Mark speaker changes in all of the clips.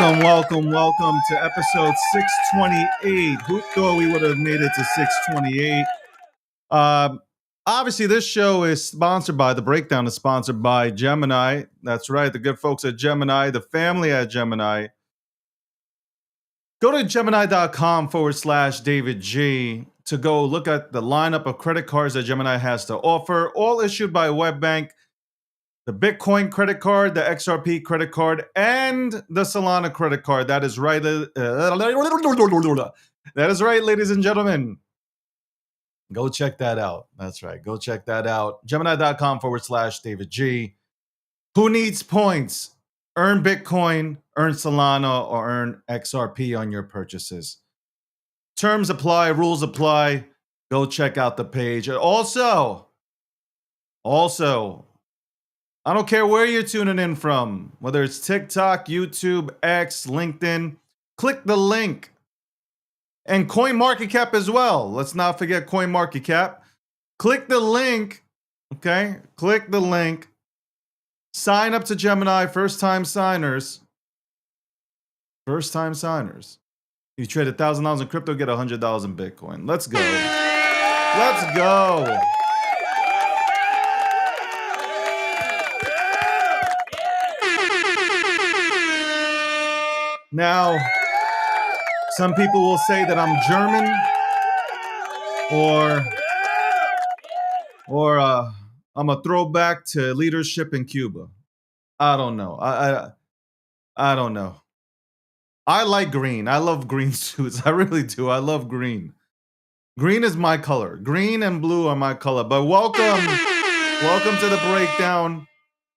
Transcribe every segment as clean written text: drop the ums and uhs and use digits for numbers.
Speaker 1: Welcome to episode 628. Who thought we would have made it to 628? Obviously, this show is sponsored by, The Breakdown is sponsored by Gemini. That's right, the good folks at Gemini, the family at Gemini. Go to gemini.com/David G to go look at the lineup of credit cards that Gemini has to offer, all issued by WebBank. The Bitcoin credit card, the XRP credit card, and the Solana credit card. That is right. That is right, ladies and gentlemen. Go check that out. That's right. Go check that out. Gemini.com/David G. Who needs points? Earn Bitcoin, earn Solana, or earn XRP on your purchases. Terms apply, rules apply. Go check out the page. Also, I don't care where you're tuning in from, whether it's TikTok, YouTube, X, LinkedIn, click the link. And CoinMarketCap as well. Let's not forget CoinMarketCap. Click the link, okay? Click the link. Sign up to Gemini, first-time signers. First-time signers. You trade $1,000 in crypto, get $100 in Bitcoin. Let's go. Let's go. Now, some people will say that I'm German or I'm a throwback to leadership in Cuba. I don't know. I don't know. I like green. I love green suits. I really do. I love green. Green is my color. Green and blue are my color. But welcome to the breakdown.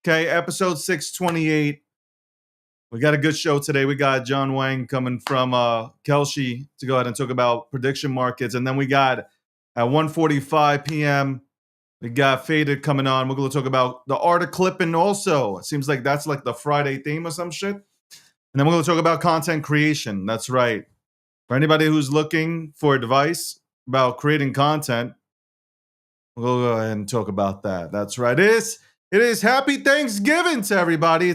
Speaker 1: Okay, episode 628. We got a good show today. We got John Wang coming from Kalshi to go ahead and talk about prediction markets. And then we got at 1:45 p.m., we got Faded coming on. We're going to talk about the art of clipping also. It seems like that's like the Friday theme or some shit. And then we're going to talk about content creation. That's right. For anybody who's looking for advice about creating content, we'll go ahead and talk about that. That's right. It is Happy Thanksgiving to everybody.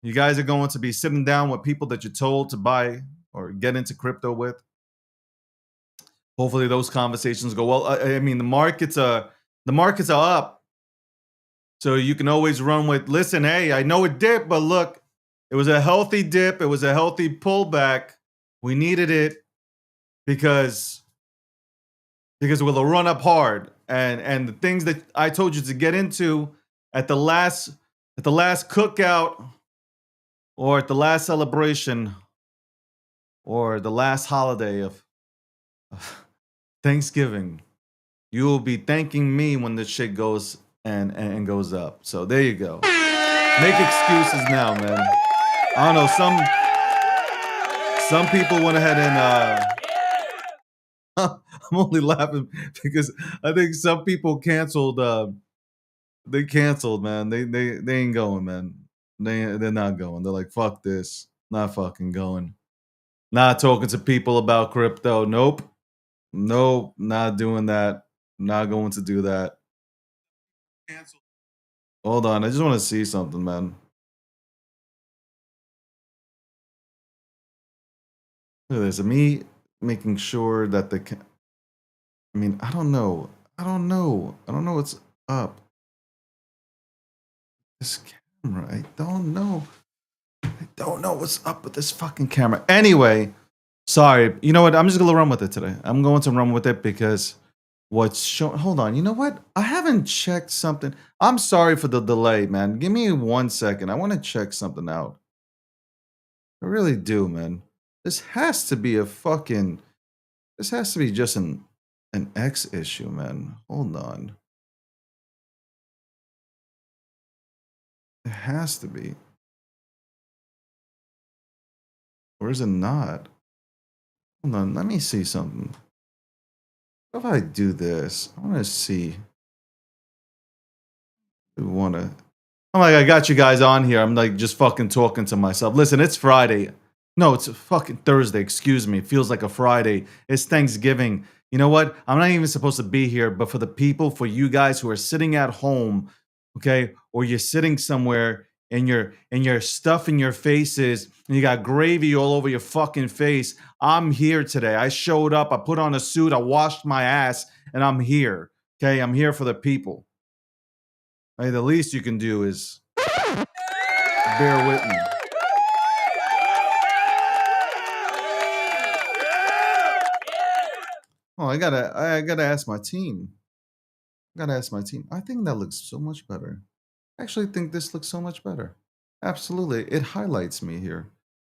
Speaker 1: You guys are going to be sitting down with people that you're told to buy or get into crypto with. Hopefully those conversations go well. I mean, the markets are up. So you can always run with, listen, hey, I know it dipped, but look, it was a healthy dip. It was a healthy pullback. We needed it because we'll run up hard. And the things that I told you to get into at the last cookout, or at the last celebration, or the last holiday of Thanksgiving, you will be thanking me when this shit goes and goes up. So there you go. Make excuses now, man. I don't know. Some people went ahead and I'm only laughing because I think some people canceled. They canceled, man. They ain't going, man. They're not going. They're like, fuck this. Not fucking going. Not talking to people about crypto. Nope. Not doing that. Not going to do that. Hold on. I just want to see something, man. Look at this. Me making sure that I don't know. I don't know what's up. This camera. I don't know what's up with this fucking camera. Anyway, sorry. You know what? I'm just going to run with it today. I'm going to run with it because what's showing... Hold on. You know what? I haven't checked something. I'm sorry for the delay, man. Give me 1 second. I want to check something out. I really do, man. This has to be just an X issue, man. Hold on. It has to be. Or is it not? Hold on, let me see something. What if I do this? I want to see. I'm like, I got you guys on here. I'm like just fucking talking to myself. Listen, it's Friday. No, it's fucking Thursday. Excuse me. It feels like a Friday. It's Thanksgiving. You know what? I'm not even supposed to be here, but for you guys who are sitting at home, okay, or you're sitting somewhere, and your stuff in your faces, and you got gravy all over your fucking face. I'm here today. I showed up. I put on a suit. I washed my ass, and I'm here. Okay, I'm here for the people. Hey, the least you can do is bear with me. Oh, I gotta ask my team. I gotta ask my team. I think that looks so much better. I actually think this looks so much better. Absolutely, it highlights me here.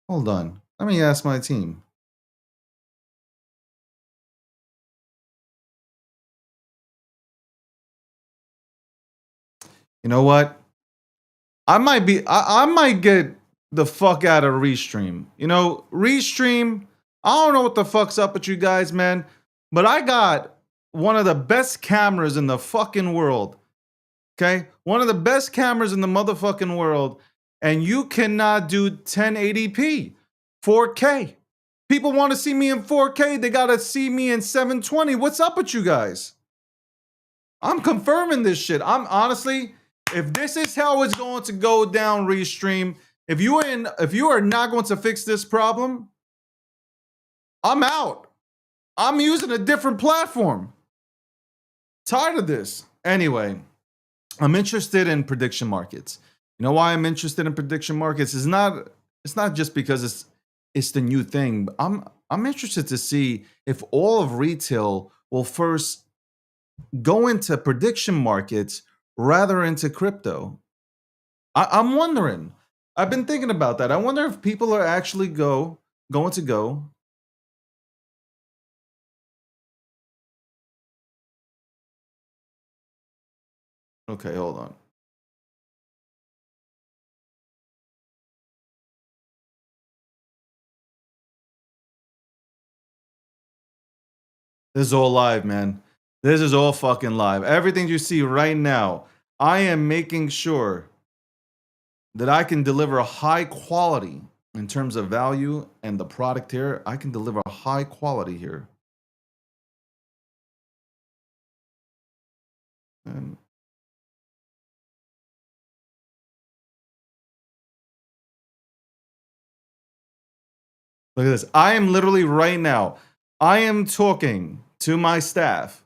Speaker 1: Hold on. Let me ask my team. You know what? I might get the fuck out of Restream. You know, Restream, I don't know what the fuck's up with you guys, man, but I got one of the best cameras in the fucking world. Okay? One of the best cameras in the motherfucking world, and you cannot do 1080p, 4K. People want to see me in 4K, they got to see me in 720. What's up with you guys? I'm confirming this shit. I'm honestly, if this is how it's going to go down, Restream, if you are not going to fix this problem, I'm out. I'm using a different platform. Tired of this. Anyway, I'm interested in prediction markets. You know why I'm interested in prediction markets? It's not just because it's the new thing. I'm interested to see if all of retail will first go into prediction markets rather into crypto. I'm wondering. I've been thinking about that. I wonder if people are actually going to go. Okay, hold on. This is all live, man. This is all fucking live. Everything you see right now, I am making sure that I can deliver a high quality in terms of value and the product here. I can deliver a high quality here. And look at this. I am literally right now, I am talking to my staff,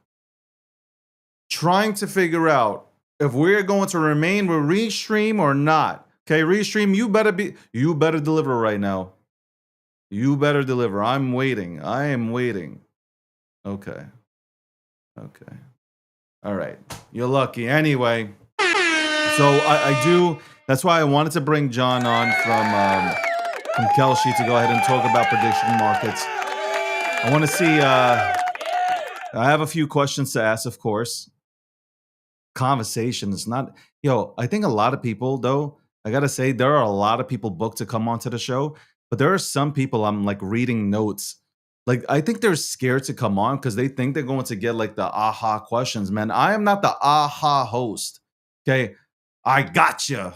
Speaker 1: trying to figure out if we're going to remain with Restream or not. Okay, Restream, you better deliver right now. You better deliver. I'm waiting. I am waiting. Okay. Okay. All right. You're lucky. Anyway, so I do. That's why I wanted to bring John on from Kalshi to go ahead and talk about prediction markets. I want to see. I have a few questions to ask, of course. Conversation is not. Yo, I think a lot of people, though, I gotta say, there are a lot of people booked to come onto the show, but there are some people I'm like reading notes. Like, I think they're scared to come on because they think they're going to get like the aha questions. Man, I am not the aha host. Okay. I gotcha.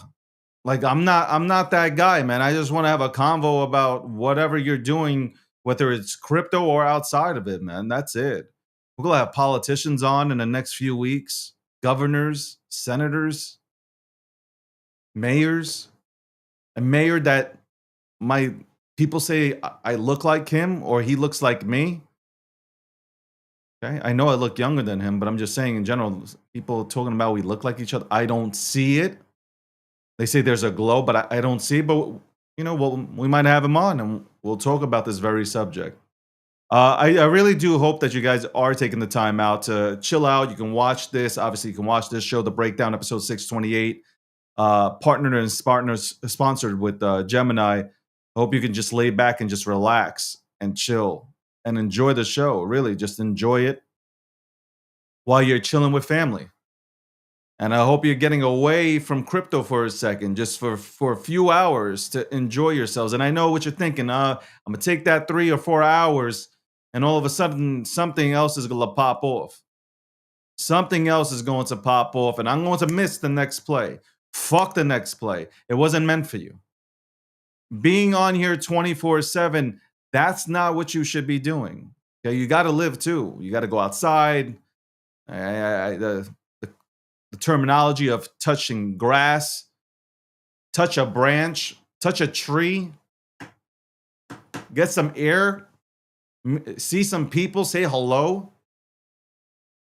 Speaker 1: Like I'm not that guy, man. I just want to have a convo about whatever you're doing, whether it's crypto or outside of it, man. That's it. We're gonna have politicians on in the next few weeks, governors, senators, mayors, a mayor that my people say I look like him or he looks like me. Okay. I know I look younger than him, but I'm just saying in general, people talking about we look like each other. I don't see it. They say there's a glow, but I don't see. But we might have him on, and we'll talk about this very subject. I really do hope that you guys are taking the time out to chill out. You can watch this. Obviously, you can watch this show, The Breakdown, episode 628, partnered and partners sponsored with Gemini. I hope you can just lay back and just relax and chill and enjoy the show. Really, just enjoy it while you're chilling with family. And I hope you're getting away from crypto for a second, just for a few hours to enjoy yourselves. And I know what you're thinking. I'm gonna take that 3 or 4 hours, and all of a sudden something else is gonna pop off. Something else is going to pop off, and I'm going to miss the next play. Fuck the next play. It wasn't meant for you. Being on here 24/7, that's not what you should be doing. Okay, you got to live too. You got to go outside. The terminology of touching grass, touch a branch, touch a tree, get some air, see some people, say hello.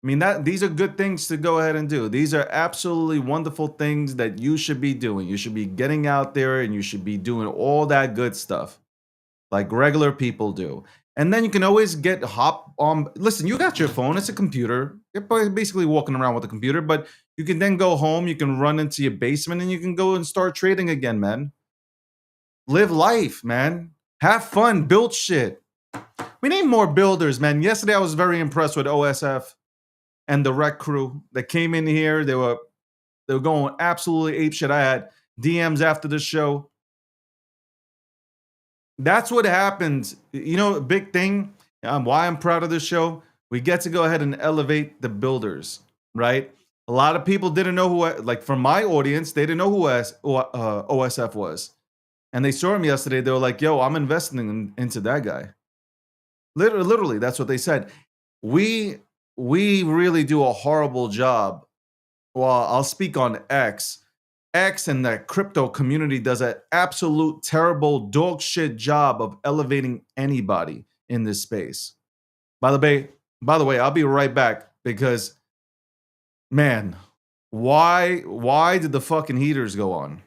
Speaker 1: I mean, that these are good things to go ahead and do. These are absolutely wonderful things that you should be doing. You should be getting out there and you should be doing all that good stuff like regular people do. And then you can always get hop on. Listen, you got your phone, it's a computer. You're basically walking around with a computer, but you can then go home, you can run into your basement and you can go and start trading again, man. Live life, man. Have fun, build shit. We need more builders, man. Yesterday I was very impressed with OSF and the rec crew that came in here. They were going absolutely apeshit. I had DMs after the show. That's what happens. You know, a big thing. Why I'm proud of this show. We get to go ahead and elevate the builders, right? A lot of people didn't know like from my audience, they didn't know who OSF was, and they saw him yesterday. They were like, "Yo, I'm investing into that guy." Literally, that's what they said. We we really do a horrible job. Well, I'll speak on X. X and the crypto community does an absolute terrible dog shit job of elevating anybody in this space. By the way, I'll be right back because man, why did the fucking heaters go on?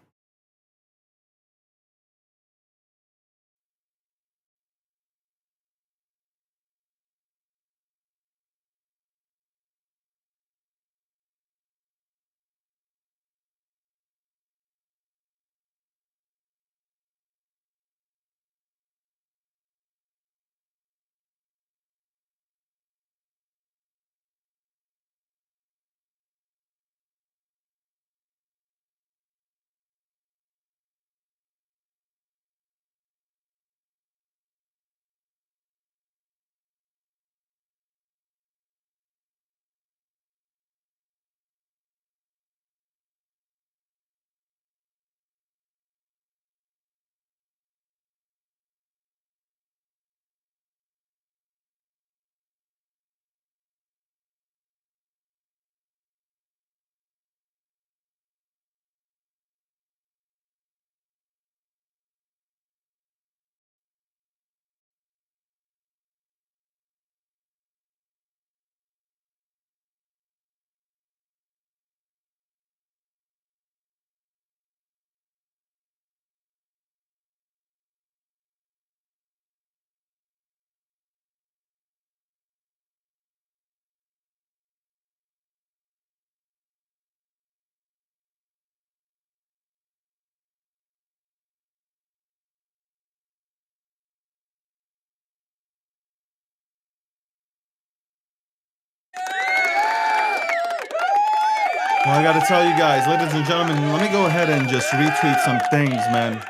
Speaker 1: Well, I got to tell you guys, ladies and gentlemen, let me go ahead and just retweet some things, man.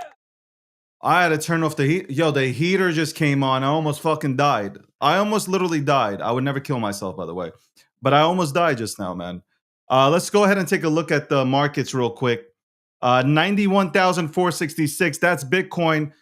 Speaker 1: I had to turn off the heat. Yo, the heater just came on. I almost fucking died. I almost literally died. I would never kill myself, by the way. But I almost died just now, man. Let's go ahead and take a look at the markets real quick. 91,466. That's Bitcoin.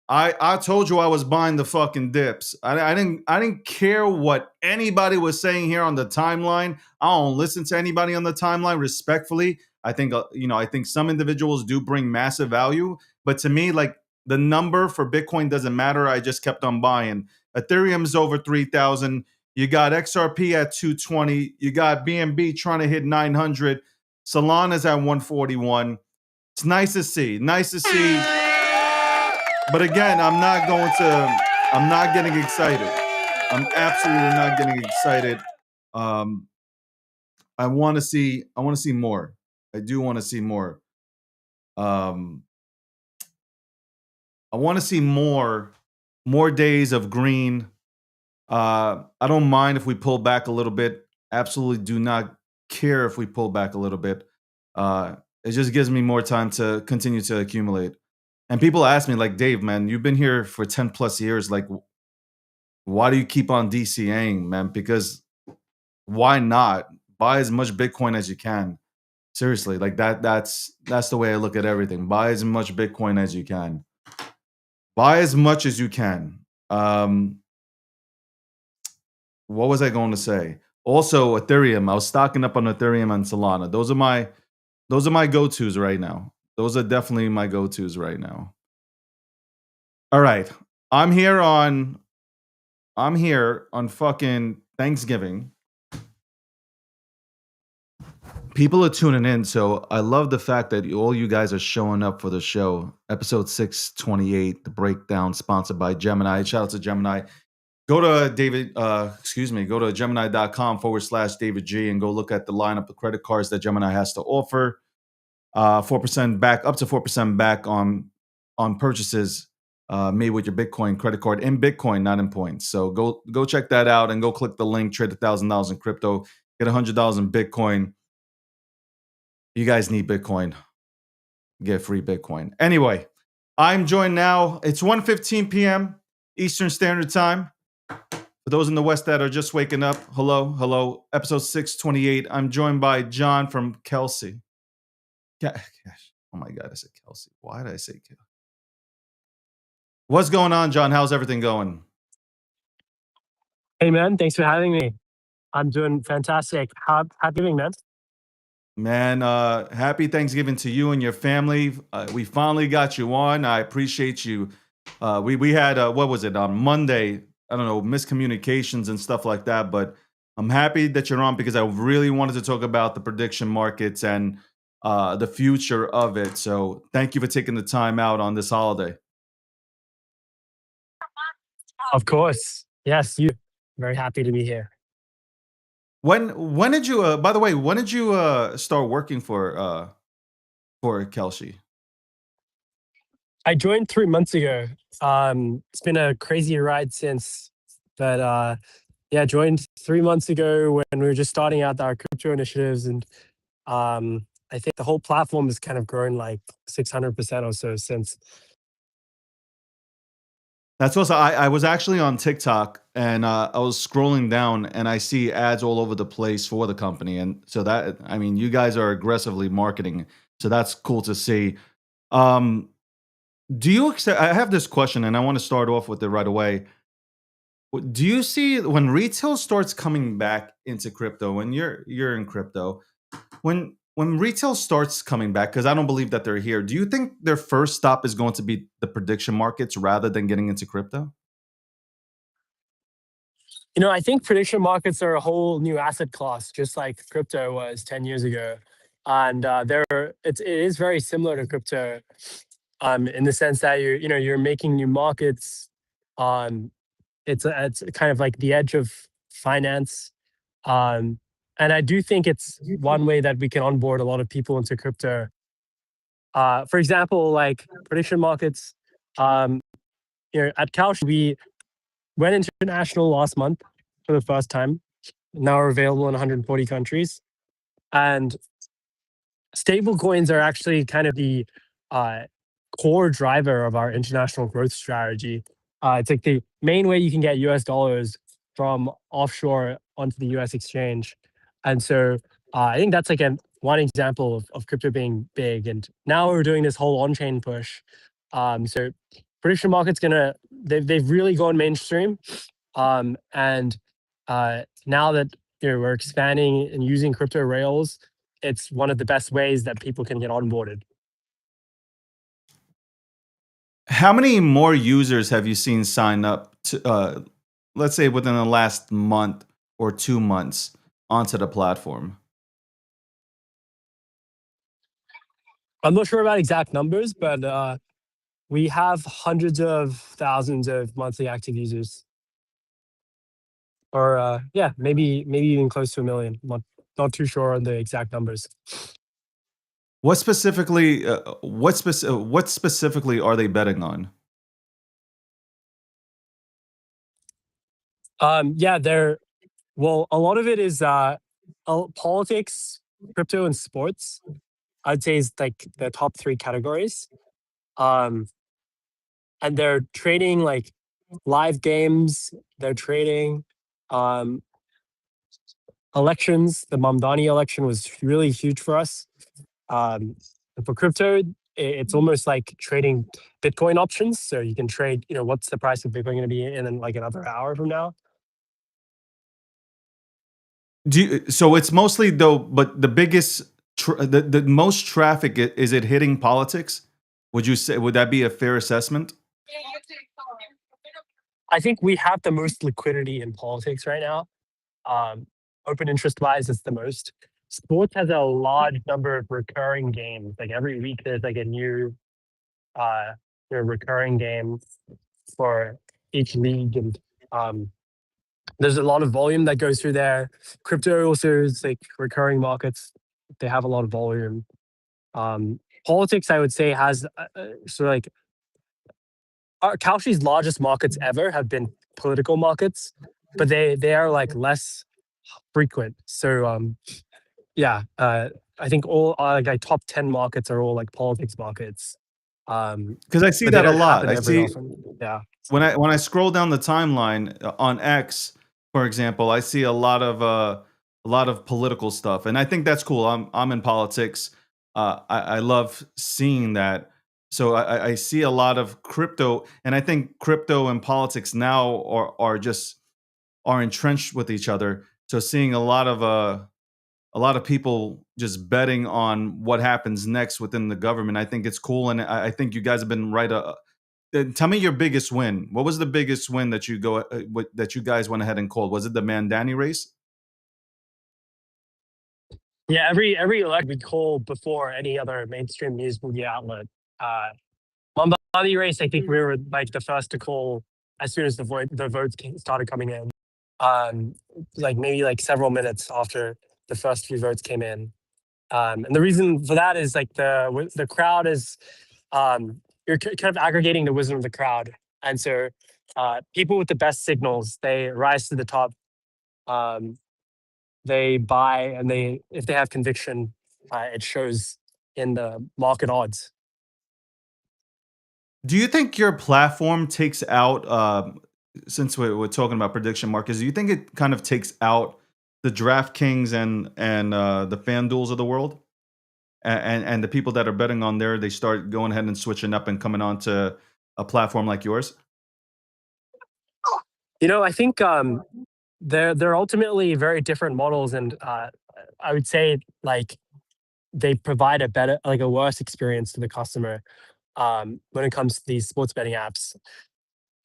Speaker 1: I told you I was buying the fucking dips. I didn't care what anybody was saying here on the timeline. I don't listen to anybody on the timeline respectfully. I think I think some individuals do bring massive value, but to me like the number for Bitcoin doesn't matter. I just kept on buying. Ethereum's over 3,000. You got XRP at 220. You got BNB trying to hit 900. Solana's at 141. It's nice to see. Nice to see. But again, I'm not getting excited. I'm absolutely not getting excited. Um, I want to see more. I do want to see more. Um, I want to see more days of green. I don't mind if we pull back a little bit. Absolutely do not care if we pull back a little bit. It just gives me more time to continue to accumulate. And people ask me, like, Dave, man, you've been here for 10 plus years. Like, why do you keep on DCAing, man? Because why not? Buy as much Bitcoin as you can. Seriously, like that's the way I look at everything. Buy as much Bitcoin as you can. Buy as much as you can. What was I going to say? Also, Ethereum. I was stocking up on Ethereum and Solana. Those are my go-tos right now. Those are definitely my go-tos right now. All right. I'm here on I'm here on fucking Thanksgiving. People are tuning in, so I love the fact that all you guys are showing up for the show. Episode 628, the breakdown, sponsored by Gemini. Shout out to Gemini. Go to go to Gemini.com/David G and go look at the lineup of credit cards that Gemini has to offer. 4% back, up to 4% back on purchases made with your Bitcoin credit card in Bitcoin, not in points. So go check that out and go click the link. Trade $1,000 in crypto, get $100 in Bitcoin. You guys need Bitcoin. Get free Bitcoin. Anyway, I'm joined now. It's 1:15 p.m. Eastern Standard Time. For those in the West that are just waking up, hello, hello. Episode 628. I'm joined by John from Kalshi. Yeah, gosh. Oh my God, I said Kelsey. Why did I say Kelsey? What's going on, John? How's everything going?
Speaker 2: Hey, man. Thanks for having me. I'm doing fantastic. Happy evening, man.
Speaker 1: Man, happy Thanksgiving to you and your family. We finally got you on. I appreciate you. We had what was it on Monday? I don't know, miscommunications and stuff like that. But I'm happy that you're on because I really wanted to talk about the prediction markets and the future of it. So thank you for taking the time out on this holiday.
Speaker 2: Of course. Yes, you. Very happy to be here.
Speaker 1: When did you by the way, when did you start working for Kalshi?
Speaker 2: I joined 3 months ago. It's been a crazy ride since, but yeah, joined 3 months ago when we were just starting out our crypto initiatives, and I think the whole platform has kind of grown like 600% or so since.
Speaker 1: That's also I was actually on TikTok and I was scrolling down and I see ads all over the place for the company. And so that I mean you guys are aggressively marketing. So that's cool to see. Um do you accept I have this question and I want to start off with it right away. Do you see when retail starts coming back into crypto, when you're in crypto, when retail starts coming back, because I don't believe that they're here, do you think their first stop is going to be the prediction markets rather than getting into crypto?
Speaker 2: I think prediction markets are a whole new asset class, just like crypto was 10 years ago. And it is very similar to crypto, in the sense that you're making new markets. Um, it's kind of like the edge of finance. Um, and I do think it's one way that we can onboard a lot of people into crypto. For example, like prediction markets, um, at Kalshi, we went international last month for the first time. Now we're available in 140 countries. And stable coins are actually kind of the uh, core driver of our international growth strategy. It's like the main way you can get US dollars from offshore onto the US exchange. And so I think that's like one example of crypto being big. And now we're doing this whole on-chain push. So prediction markets they've really gone mainstream. And now that we're expanding and using crypto rails, it's one of the best ways that people can get onboarded.
Speaker 1: How many more users have you seen sign up to, let's say within the last month or 2 months onto the platform?
Speaker 2: I'm not sure about exact numbers, but we have hundreds of thousands of monthly active users, or yeah, maybe even close to a million. Not too sure on the exact numbers.
Speaker 1: What specifically are they betting on?
Speaker 2: Yeah, well, a lot of it is politics, crypto, and sports. I'd say is like the top three categories. Um, and they're trading like live games. They're trading um, elections. The Mamdani election was really huge for us. And for crypto, it's almost like trading Bitcoin options. So you can trade, what's the price of Bitcoin going to be in like another hour from now?
Speaker 1: So it's mostly though, but the biggest the most traffic, is it hitting politics? Would you say, would that be a fair assessment?
Speaker 2: I think we have the most liquidity in politics right now. Um, Open interest wise, it's the most. Sports has a large number of recurring games. Like every week, there's like a new, uh, recurring game for each league, and um, there's a lot of volume that goes through there. Crypto also is like recurring markets. They have a lot of volume. Politics, I would say, has so like Kalshi's largest markets ever have been political markets, but they are like less frequent. So yeah, I think all like top 10 markets are all like politics markets.
Speaker 1: Because I see
Speaker 2: But they
Speaker 1: that a
Speaker 2: don't
Speaker 1: lot.
Speaker 2: happen
Speaker 1: I
Speaker 2: every
Speaker 1: see
Speaker 2: often. Yeah.
Speaker 1: when I scroll down the timeline on X, for example, I see a lot of political stuff, and I think that's cool. I'm in politics. I love seeing that. So I see a lot of crypto, and I think crypto and politics now are just are entrenched with each other. So seeing a lot of people just betting on what happens next within the government, I think it's cool, and I think you guys have been right. Tell me your biggest win. What was the biggest win that that you guys went ahead and called? Was it the Mandani race?
Speaker 2: Yeah, every elect we call before any other mainstream news media outlet. Uh, Mambani race, I think we were like the first to call as soon as the votes started coming in. Like maybe like several minutes after the first few votes came in. And the reason for that is like the crowd is you're kind of aggregating the wisdom of the crowd, and so people with the best signals they rise to the top. Um, they buy, and they if they have conviction, it shows in the market odds.
Speaker 1: Do you think your platform takes out, since we're talking about prediction markets, do you think it kind of takes out the DraftKings and the FanDuels of the world? And the people that are betting on there, they start going ahead and switching up and coming on to a platform like yours?
Speaker 2: I think they're ultimately very different models, and I would say like they provide a better, like a worse experience to the customer when it comes to these sports betting apps.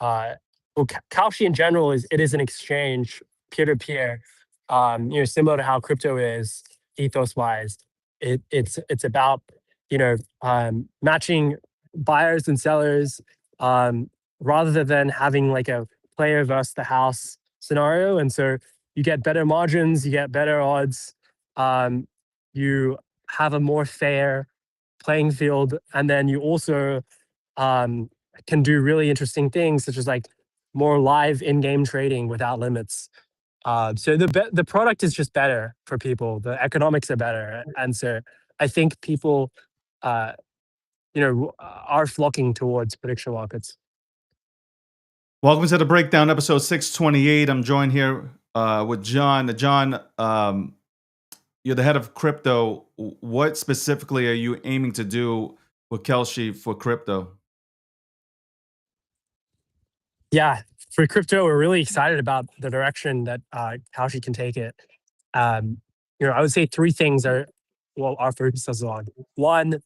Speaker 2: Well, Kalshi in general is an exchange peer to peer. Similar to how crypto is ethos wise. It's about matching buyers and sellers um, rather than having like a player versus the house scenario. And so you get better margins, you get better odds, um, you have a more fair playing field, and then you also um, can do really interesting things such as like more live in-game trading without limits. So the product is just better for people. The economics are better, and so I think people, uh, are flocking towards prediction markets.
Speaker 1: Welcome to the breakdown, episode 628. I'm joined here with John. John, you're the head of crypto. What specifically are you aiming to do with Kelshi for crypto?
Speaker 2: Yeah, for crypto, we're really excited about the direction that Kalshi can take it. I would say three things are our focus is on. One,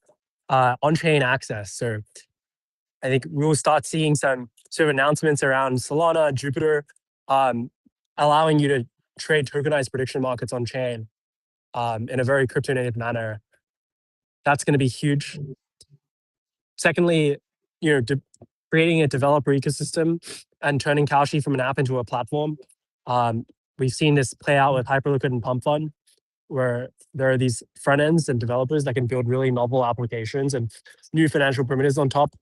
Speaker 2: on-chain access. So I think we will start seeing some sort of announcements around Solana, Jupiter, um, allowing you to trade tokenized prediction markets on chain in a very crypto native manner. That's going to be huge. Secondly, creating a developer ecosystem and turning Kalshi from an app into a platform. We've seen this play out with Hyperliquid and Pump Fund, where there are these front ends and developers that can build really novel applications and new financial primitives on top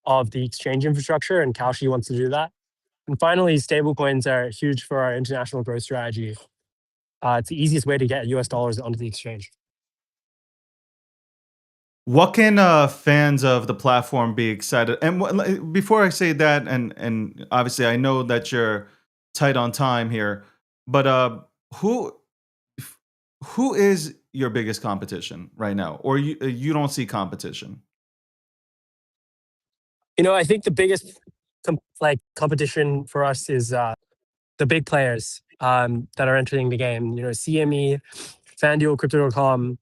Speaker 2: of the exchange infrastructure, and Kalshi wants to do that. And finally, stablecoins are huge for our international growth strategy. It's the easiest way to get US dollars onto the exchange.
Speaker 1: What can fans of the platform be excited? And before I say that, and obviously I know that you're tight on time here, but who who is your biggest competition right now, or you don't see competition?
Speaker 2: I think the biggest competition for us is the big players that are entering the game. CME, FanDuel, Crypto.com,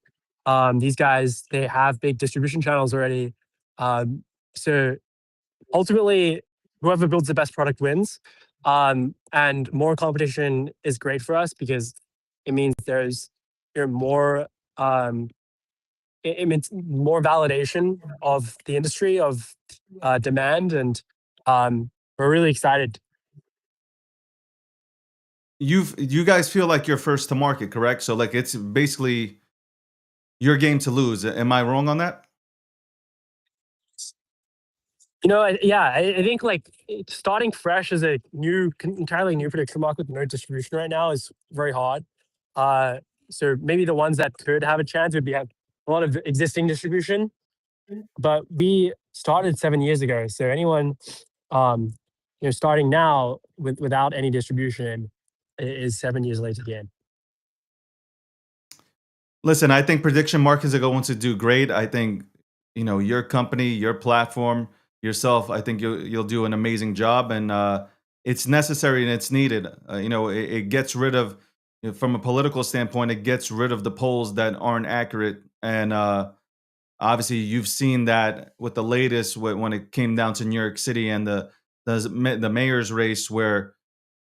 Speaker 2: These guys, they have big distribution channels already. Um, so ultimately, whoever builds the best product wins. And more competition is great for us because it means you're more um, it means more validation of the industry of demand, and we're really excited.
Speaker 1: You guys feel like you're first to market, correct? So like it's basically your game to lose. Am I wrong on that?
Speaker 2: I think like starting fresh as a entirely new prediction market with no distribution right now is very hard. Uh, so maybe the ones that could have a chance would be have a lot of existing distribution, but we started 7 years ago. So anyone, um, starting now without any distribution is 7 years late to the game.
Speaker 1: Listen, I think prediction markets are going to do great. I think, your company, your platform, yourself, I think you'll do an amazing job, and it's necessary and it's needed. It gets rid of, from a political standpoint, it gets rid of the polls that aren't accurate, and obviously you've seen that with the latest when it came down to New York City and the mayor's race, where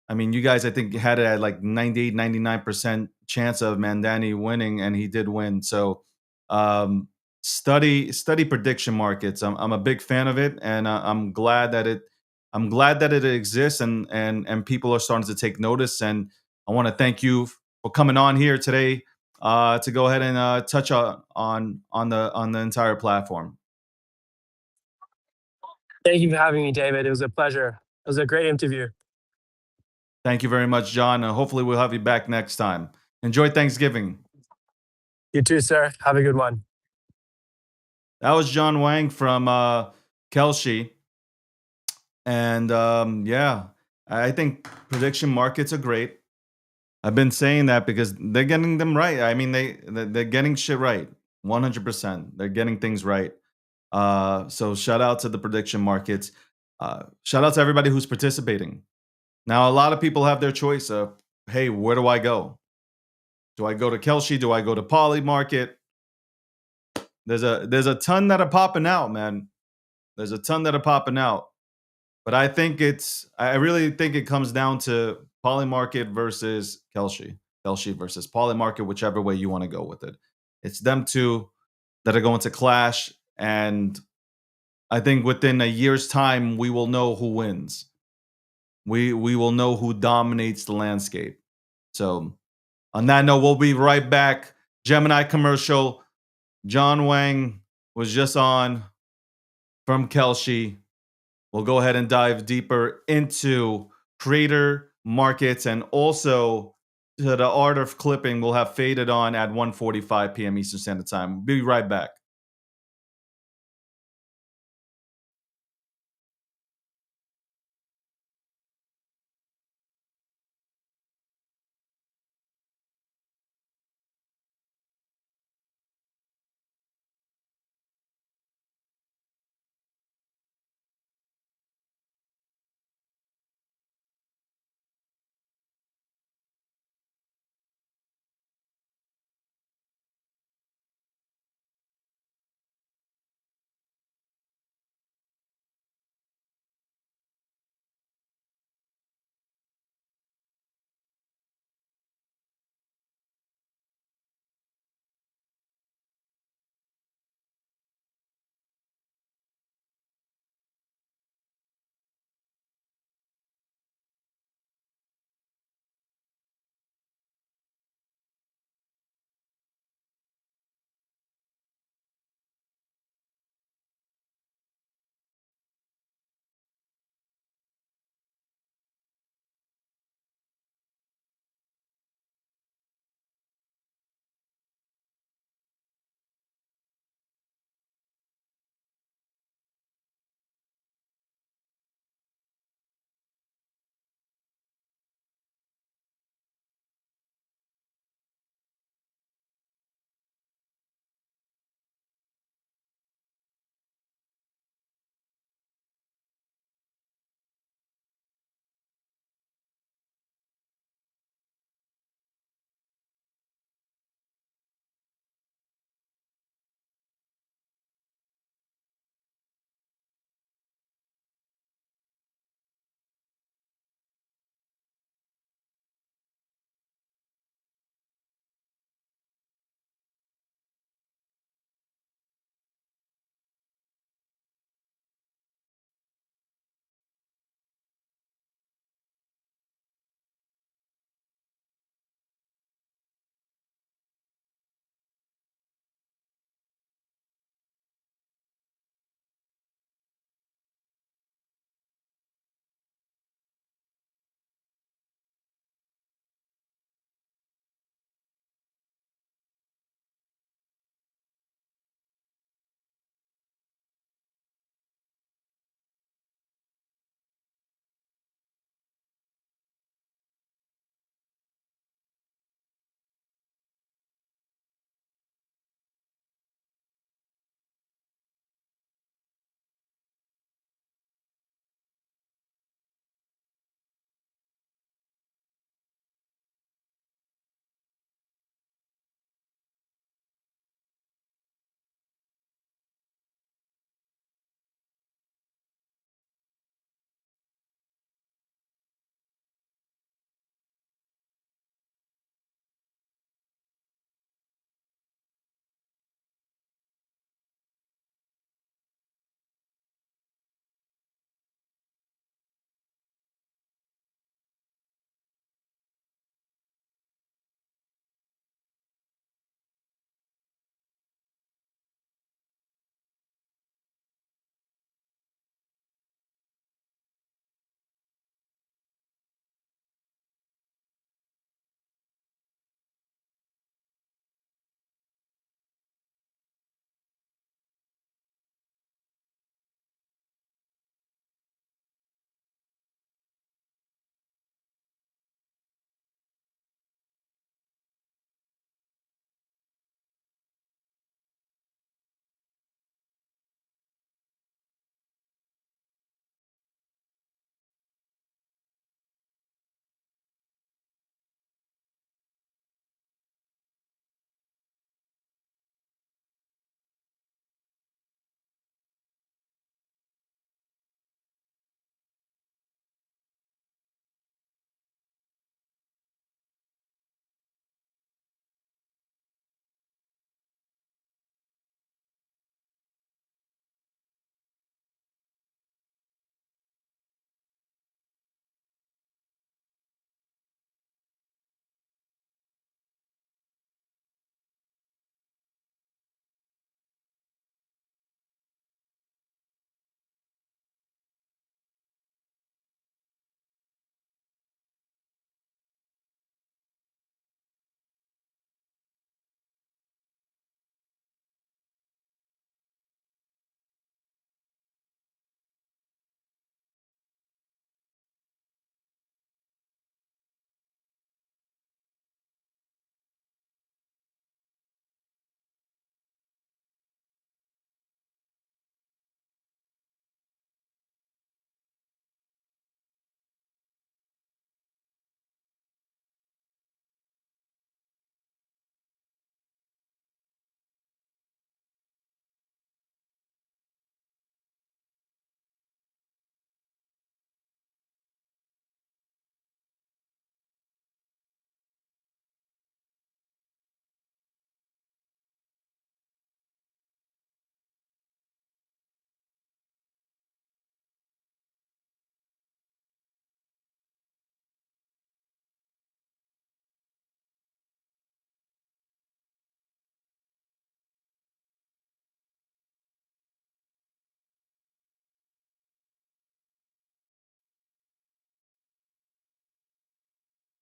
Speaker 1: I mean, you guys, I think, had it at like 98, 99% chance of Mandani winning, and he did win. So, um, study prediction markets. I'm a big fan of it, and I'm glad that it exists, and people are starting to take notice. And I want to thank you for coming on here today to go ahead and touch on the entire platform.
Speaker 2: Thank you for having me, David. It was a pleasure. It was a great interview.
Speaker 1: Thank you very much, John. Hopefully, we'll have you back next time. Enjoy Thanksgiving.
Speaker 2: You too, sir. Have a good one.
Speaker 1: That was John Wang from Kelshi. And yeah, I think prediction markets are great. I've been saying that because they're getting them right. I mean, they're getting shit right, 100%. They're getting things right. So shout out to the prediction markets. Shout out to everybody who's participating. Now, a lot of people have their choice of, hey, where do I go? Do I go to Kelshi? Do I go to Poly Market? There's a ton that are popping out, man. There's a ton that are popping out. But I really think it comes down to Polymarket versus Kelshi. Kelshi versus Polymarket, whichever way you want to go with it. It's them two that are going to clash. And I think within a year's time, we will know who wins. We will know who dominates the landscape. So on that note, we'll be right back. Gemini commercial. John Wang was just on from Kelshi. We'll go ahead and dive deeper into creator markets, and also to the art of clipping. We'll have Faded on at 1:45 p.m. Eastern Standard Time. Be right back.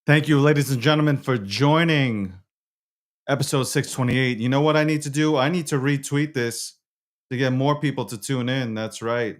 Speaker 1: Thank you, ladies and gentlemen, for joining episode 628. You know what I need to do? I need to retweet this to get more people to tune in. That's right.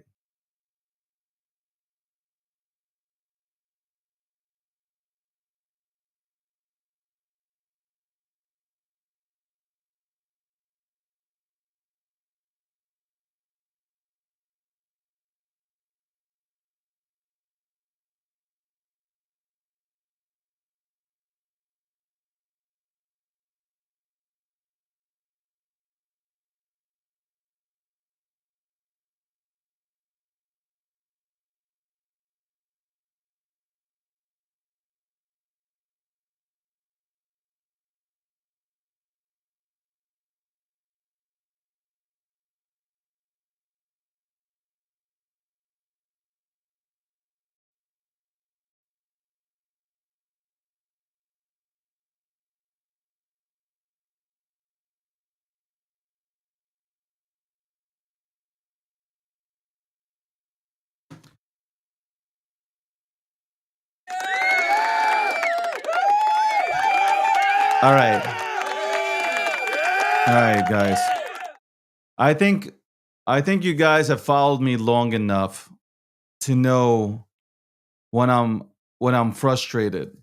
Speaker 1: All right. All right, guys. I think you guys have followed me long enough to know when I'm frustrated.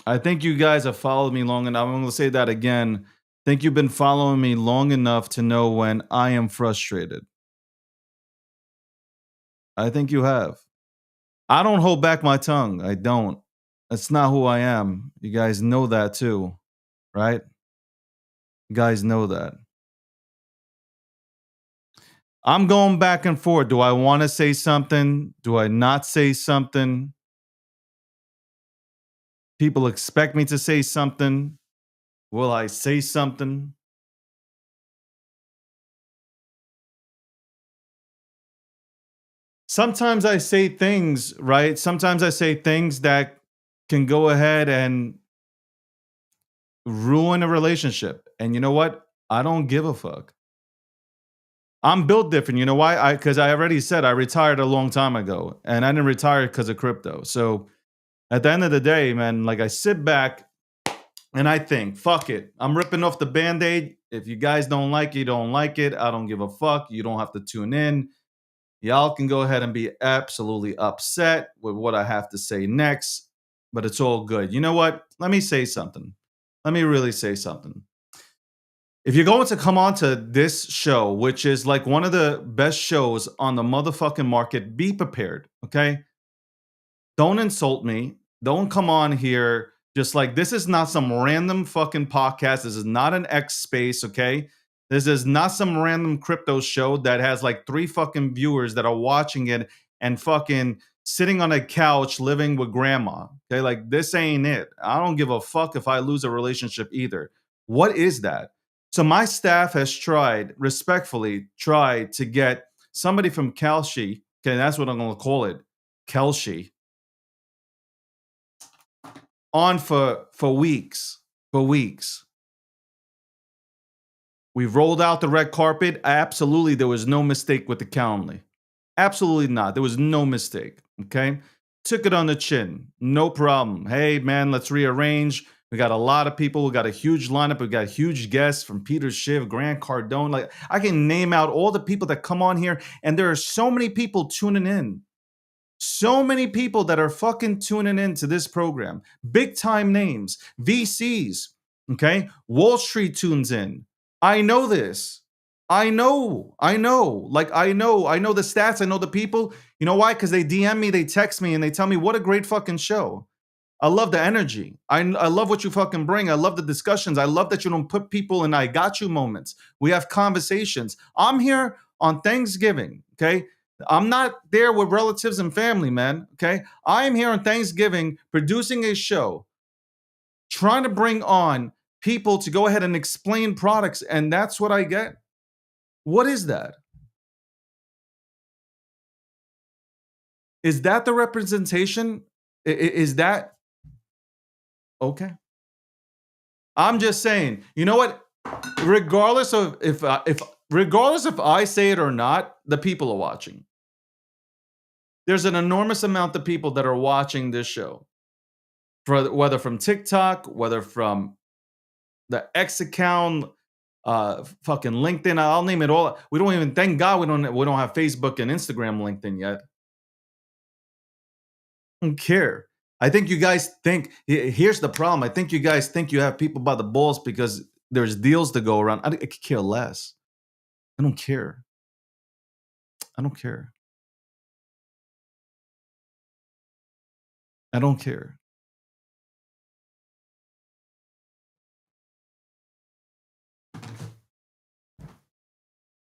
Speaker 1: I think you guys have followed me long enough. I'm going to say that again. I think you've been following me long enough to know when I am frustrated. I think you have. I don't hold back my tongue. I don't. That's not who I am. You guys know that too, right? You guys know that. I'm going back and forth. Do I want to say something? Do I not say something? People expect me to say something. Will I say something? Sometimes I say things, right? Sometimes I say things that can go ahead and ruin a relationship. And you know what? I don't give a fuck. I'm built different. You know why? Because I already said I retired a long time ago, and I didn't retire because of crypto. So at the end of the day, man, like I sit back and I think, fuck it. I'm ripping off the band-aid. If you guys don't like it, you don't like it. I don't give a fuck. You don't have to tune in. Y'all can go ahead and be absolutely upset with what I have to say next, but it's all good. You know what? Let me say something. Let me really say something. If you're going to come on to this show, which is like one of the best shows on the motherfucking market, be prepared, okay? Don't insult me. Don't come on here just like this is not some random fucking podcast. This is not an X space, okay? This is not some random crypto show that has like 3 fucking viewers that are watching it and fucking sitting on a couch living with grandma. Okay? Like this ain't it. I don't give a fuck if I lose a relationship either. What is that? So my staff has tried, respectfully, tried to get somebody from Kalshi, okay, that's what I'm gonna call it, Kalshi, on for weeks, for weeks. We've rolled out the red carpet. Absolutely, there was no mistake with the Calendly. Absolutely not. There was no mistake. Okay, took it on the chin. No problem. Hey man, let's rearrange. We got a lot of people. We got a huge lineup. We got huge guests from Peter Schiff, Grant Cardone. Like I can name out all the people that come on here, and there are so many people tuning in. So many people that are fucking tuning into this program. Big time names, VCs, okay? Wall Street tunes in. I know this. I know the stats, I know the people. You know why? Because they DM me, they text me, and they tell me what a great fucking show. I love the energy. I love what you fucking bring. I love the discussions. I love that you don't put people in I got you moments. We have conversations. I'm here on Thanksgiving, okay? I'm not there with relatives and family, man, okay? I'm here on Thanksgiving producing a show, trying to bring on people to go ahead and explain products, and that's what I get. What is that? Is that the representation? Is that okay? I'm just saying. You know what? Regardless of if regardless if I say it or not, the people are watching. There's an enormous amount of people that are watching this show. whether from TikTok, whether from the X account, fucking LinkedIn. I'll name it all. We don't even. Thank God we don't have Facebook and Instagram, LinkedIn yet. I don't care. I think you guys think. Here's the problem. I think you guys think you have people by the balls because there's deals to go around. I could care less. I don't care. I don't care. I don't care.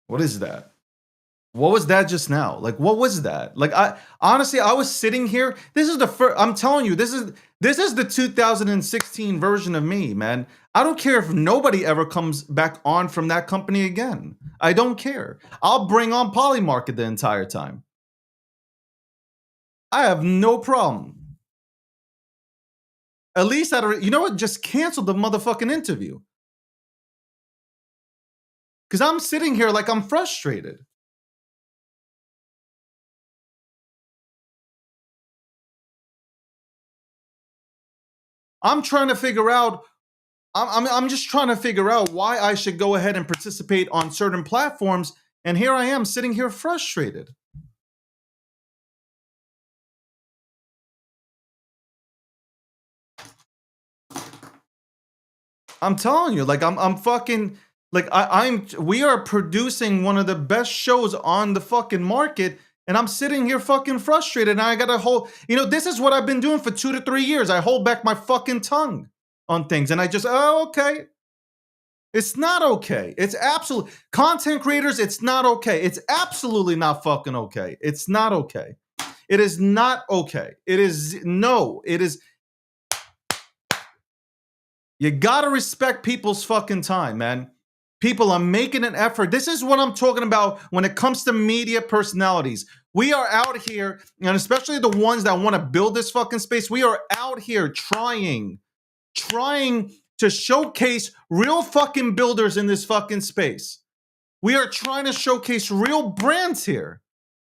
Speaker 1: What is that? What was that just now? Like, what was that? Like, I honestly, I was sitting here. This is the first. I'm telling you, this is the 2016 version of me, man. I don't care if nobody ever comes back on from that company again. I don't care. I'll bring on Polymarket the entire time. I have no problem. At least you know what? Just cancel the motherfucking interview. Because I'm sitting here like I'm frustrated. I'm trying to figure out. I'm just trying to figure out why I should go ahead and participate on certain platforms, and here I am sitting here frustrated. I'm telling you, like I'm fucking like we are producing one of the best shows on the fucking market, and I'm sitting here fucking frustrated. And I gotta hold, this is what I've been doing for 2 to 3 years. I hold back my fucking tongue on things, and I just, oh, okay. It's not okay. It's absolute content creators. It's not okay. It's absolutely not fucking okay. It's not okay. It is not okay. It is no. It is. You gotta respect people's fucking time, man. People are making an effort. This is what I'm talking about when it comes to media personalities. We are out here, and especially the ones that want to build this fucking space, we are out here trying to showcase real fucking builders in this fucking space. We are trying to showcase real brands here.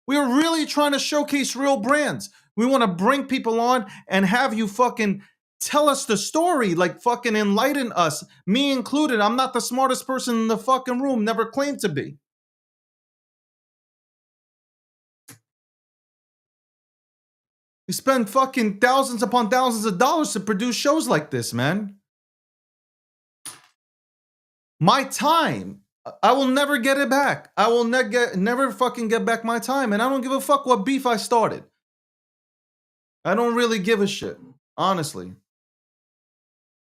Speaker 1: We are really trying to showcase real brands. We want to bring people on and have you fucking tell us the story, like fucking enlighten us, me included. I'm not the smartest person in the fucking room, never claimed to be. We spend fucking thousands upon thousands of dollars to produce shows like this, man. My time, I will never get it back. I will never fucking get back my time, and I don't give a fuck what beef I started. I don't really give a shit, honestly.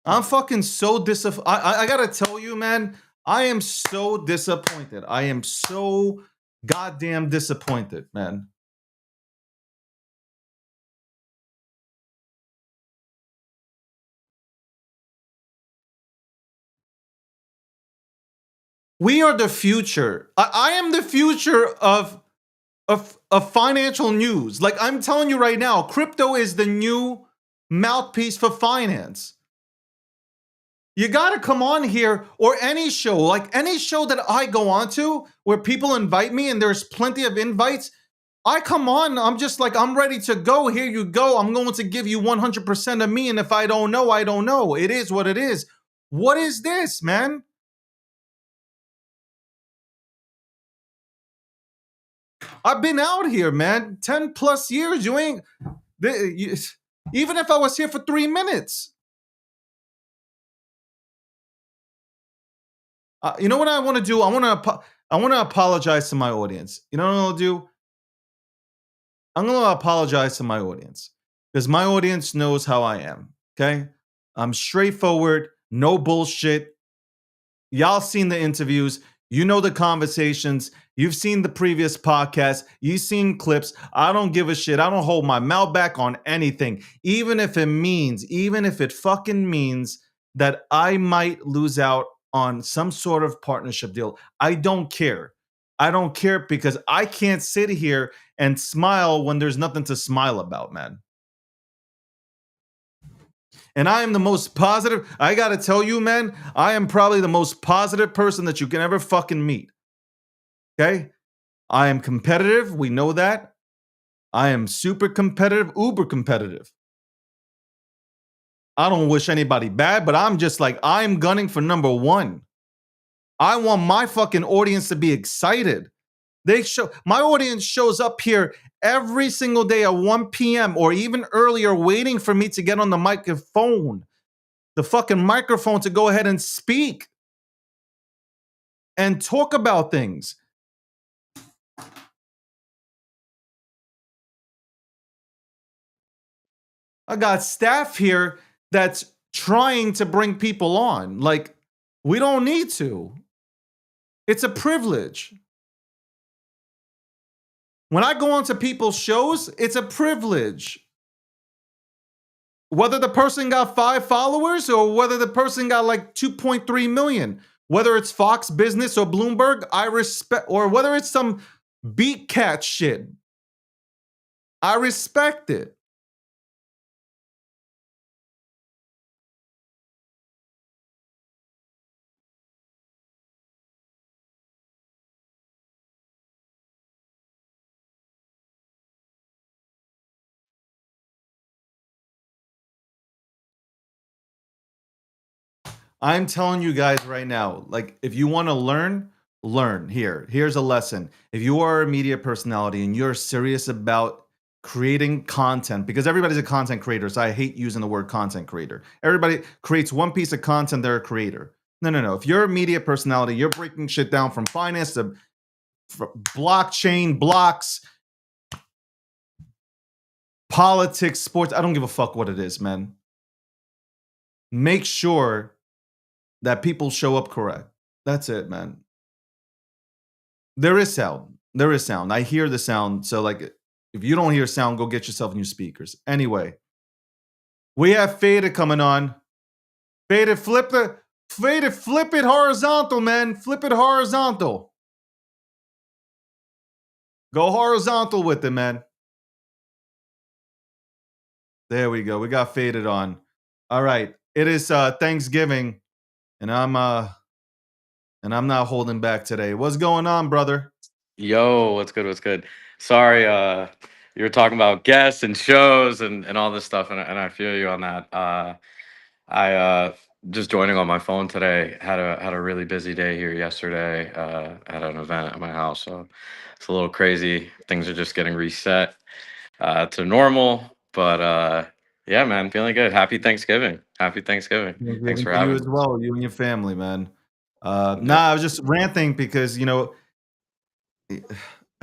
Speaker 1: I'm fucking so disappointed. I gotta tell you, man, I am so disappointed. I am so goddamn disappointed, man. We are the future. I am the future of financial news. Like I'm telling you right now, crypto is the new mouthpiece for finance. You got to come on here or any show, like any show that I go on to where people invite me and there's plenty of invites. I come on, I'm just like, I'm ready to go. Here you go. I'm going to give you 100% of me. And if I don't know, I don't know. It is what it is. What is this, man? I've been out here, man, 10 plus years. You ain't, even if I was here for 3 minutes. You know what I want to do? I want to apologize to my audience. You know what I'll do? I'm going to apologize to my audience because my audience knows how I am. Okay. I'm straightforward, no bullshit. Y'all seen the interviews. You know the conversations. You've seen the previous podcast. You've seen clips. I don't give a shit. I don't hold my mouth back on anything. Even if it fucking means that I might lose out on some sort of partnership deal. I don't care. I don't care because I can't sit here and smile when there's nothing to smile about, man. And I am the most positive. I got to tell you, man, I am probably the most positive person that you can ever fucking meet. Okay? I am competitive. We know that. I am super competitive, uber competitive. I don't wish anybody bad, but I'm just like, I'm gunning for number one. I want my fucking audience to be excited. My audience shows up here every single day at 1 p.m. or even earlier, waiting for me to get on the fucking microphone to go ahead and speak and talk about things. I got staff here that's trying to bring people on. Like, we don't need to. It's a privilege. When I go onto people's shows, it's a privilege. Whether the person got 5 followers or whether the person got like 2.3 million, whether it's Fox Business or Bloomberg, I respect, or whether it's some beat cat shit, I respect it. I'm telling you guys right now, like, if you want to learn here. Here's a lesson. If you are a media personality and you're serious about creating content, because everybody's a content creator, so I hate using the word content creator. Everybody creates one piece of content, they're a creator. No. If you're a media personality, you're breaking shit down from finance to blockchain, blocks, politics, sports. I don't give a fuck what it is, man. Make sure that people show up correct. That's it, man. There is sound. There is sound. I hear the sound. So, like, if you don't hear sound, go get yourself new speakers. Anyway, we have Faded coming on. Faded, flip it horizontal, man. Flip it horizontal. Go horizontal with it, man. There we go. We got Faded on. All right. It is Thanksgiving, and I'm not holding back today. What's going on, brother?
Speaker 3: Yo, what's good? What's good? Sorry, you were talking about guests and shows and all this stuff, and I feel you on that. I just joining on my phone today. Had a really busy day here yesterday. Had an event at my house, so it's a little crazy. Things are just getting reset to normal, but yeah, man, feeling good. Happy Thanksgiving. Happy Thanksgiving. Thanks
Speaker 1: Thanksgiving
Speaker 3: for
Speaker 1: to you
Speaker 3: having
Speaker 1: as
Speaker 3: me.
Speaker 1: well, you and your family, man.
Speaker 3: Yeah.
Speaker 1: Nah, I was just ranting because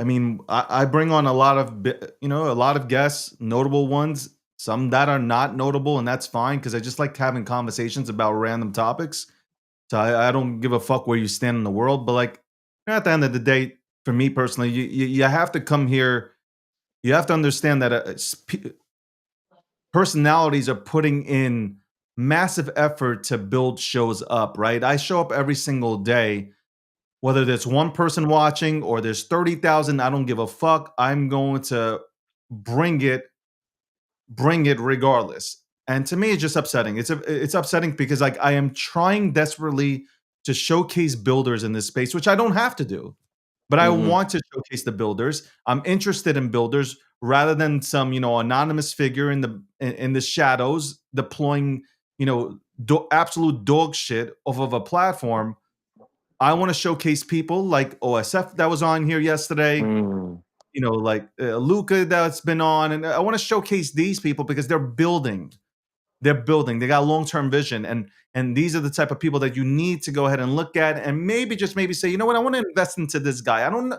Speaker 1: I mean, I bring on a lot of a lot of guests, notable ones, some that are not notable, and that's fine because I just like having conversations about random topics. So I don't give a fuck where you stand in the world, but like at the end of the day, for me personally, you have to come here. You have to understand that personalities are putting in massive effort to build shows up, right? I show up every single day, whether there's one person watching or there's 30,000, I don't give a fuck. I'm going to bring it bring it regardless. And to me, it's just upsetting. It's upsetting because like I am trying desperately to showcase builders in this space, which I don't have to do, but I
Speaker 3: Mm-hmm.
Speaker 1: want to showcase the builders. I'm interested in builders rather than some anonymous figure in the shadows deploying absolute dog shit off of a platform. I want to showcase people like OSF that was on here yesterday,
Speaker 3: Mm.
Speaker 1: like Luca that's been on, and I want to showcase these people because they're building. They're building. They got long-term vision, and these are the type of people that you need to go ahead and look at, and maybe just maybe say, you know what, I want to invest into this guy. I don't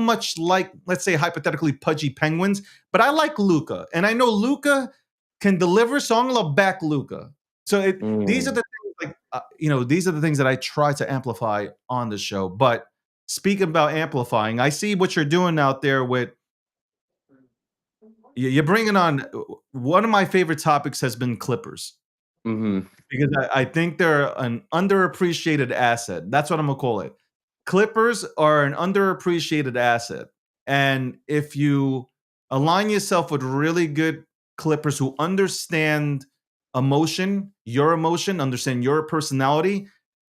Speaker 1: much like, let's say hypothetically, pudgy penguins, but I like Luca, and I know Luca can deliver. So I'm gonna back Luca. So these are
Speaker 3: Mm.
Speaker 1: the things like these are the things that I try to amplify on the show. But speaking about amplifying, I see what you're doing out there with you're bringing on one of my favorite topics has been Clippers
Speaker 3: Mm-hmm.
Speaker 1: because I think they're an underappreciated asset. That's what I'm gonna call it. Clippers are an underappreciated asset, and if you align yourself with really good Clippers who understand emotion, understand your personality,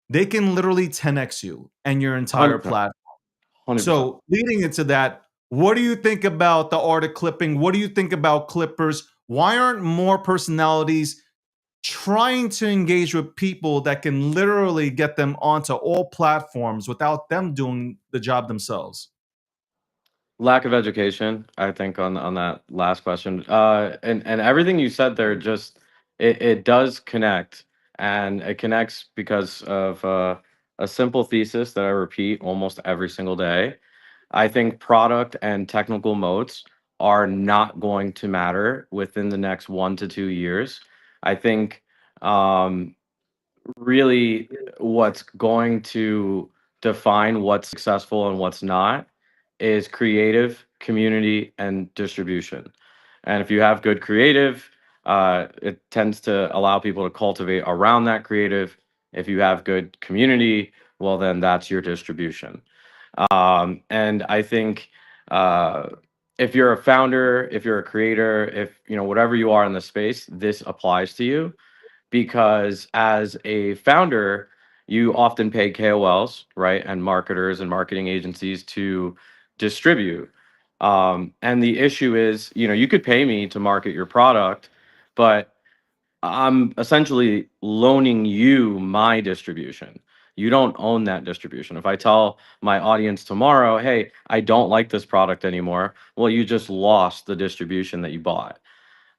Speaker 1: they can literally 10x you and your entire
Speaker 3: 100%.
Speaker 1: platform.
Speaker 3: 100%.
Speaker 1: So leading into that, what do you think about the art of clipping? What do you think about Clippers? Why aren't more personalities trying to engage with people that can literally get them onto all platforms without them doing the job themselves?
Speaker 3: Lack of education, I think, on that last question. And everything you said there, just it does connect, and it connects because of a simple thesis that I repeat almost every single day. I think product and technical moats are not going to matter within the next 1 to 2 years. I think really what's going to define what's successful and what's not is creative, community, and distribution. And if you have good creative, it tends to allow people to cultivate around that creative. If you have good community, well, then that's your distribution. And I think uh, if you're a founder, if you're a creator, if you know whatever you are in the space, this applies to you because as a founder, you often pay KOLs, right, and marketers and marketing agencies to distribute. And the issue is, you could pay me to market your product, but I'm essentially loaning you my distribution. You don't own that distribution. If I tell my audience tomorrow, hey, I don't like this product anymore, well, you just lost the distribution that you bought.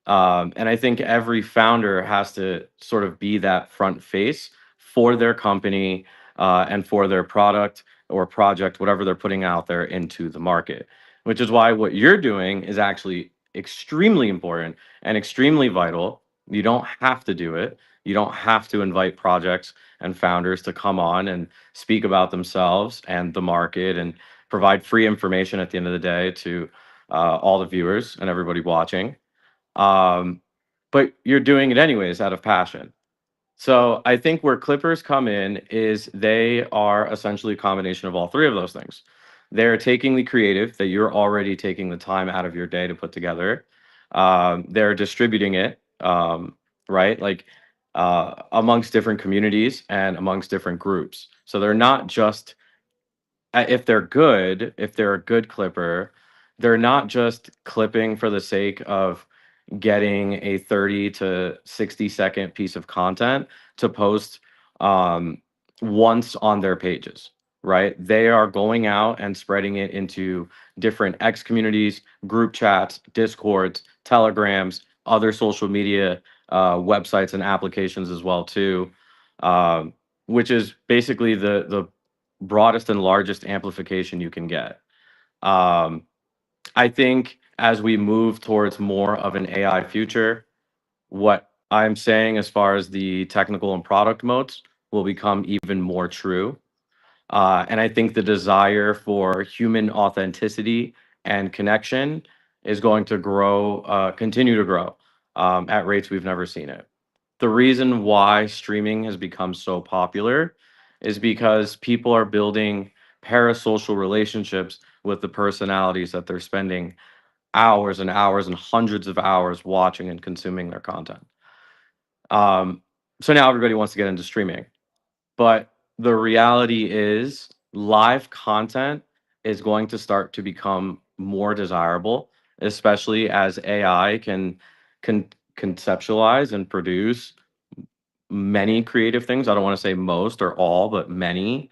Speaker 3: And I think every founder has to sort of be that front face for their company and for their product or project, whatever they're putting out there into the market. Which is why what you're doing is actually extremely important and extremely vital. You don't have to do it. You don't have to invite projects and founders to come on and speak about themselves and the market and provide free information at the end of the day to all the viewers and everybody watching, um, but you're doing it anyways out of passion. So I think where Clippers come in is they are essentially a combination of all three of those things. They're taking the creative that you're already taking the time out of your day to put together. They're distributing it, right? Like amongst different communities and amongst different groups. So they're not just if they're a good clipper, they're not just clipping for the sake of getting a 30 to 60-second piece of content to post um, once on their pages, right? They are going out and spreading it into different X communities, group chats, Discords, Telegrams, other social media websites and applications as well too, um, which is basically the broadest and largest amplification you can get. Um, I think as we move towards more of an AI future, what I'm saying as far as the technical and product moats will become even more true. And I think the desire for human authenticity and connection is going to grow, continue to grow at rates we've never seen it. The reason why streaming has become so popular is because people are building parasocial relationships with the personalities that they're spending hours and hours and hundreds of hours watching and consuming their content. Um, so now everybody wants to get into streaming. But the reality is, live content is going to start to become more desirable, especially as AI can conceptualize and produce many creative things. I don't want to say most or all, but many.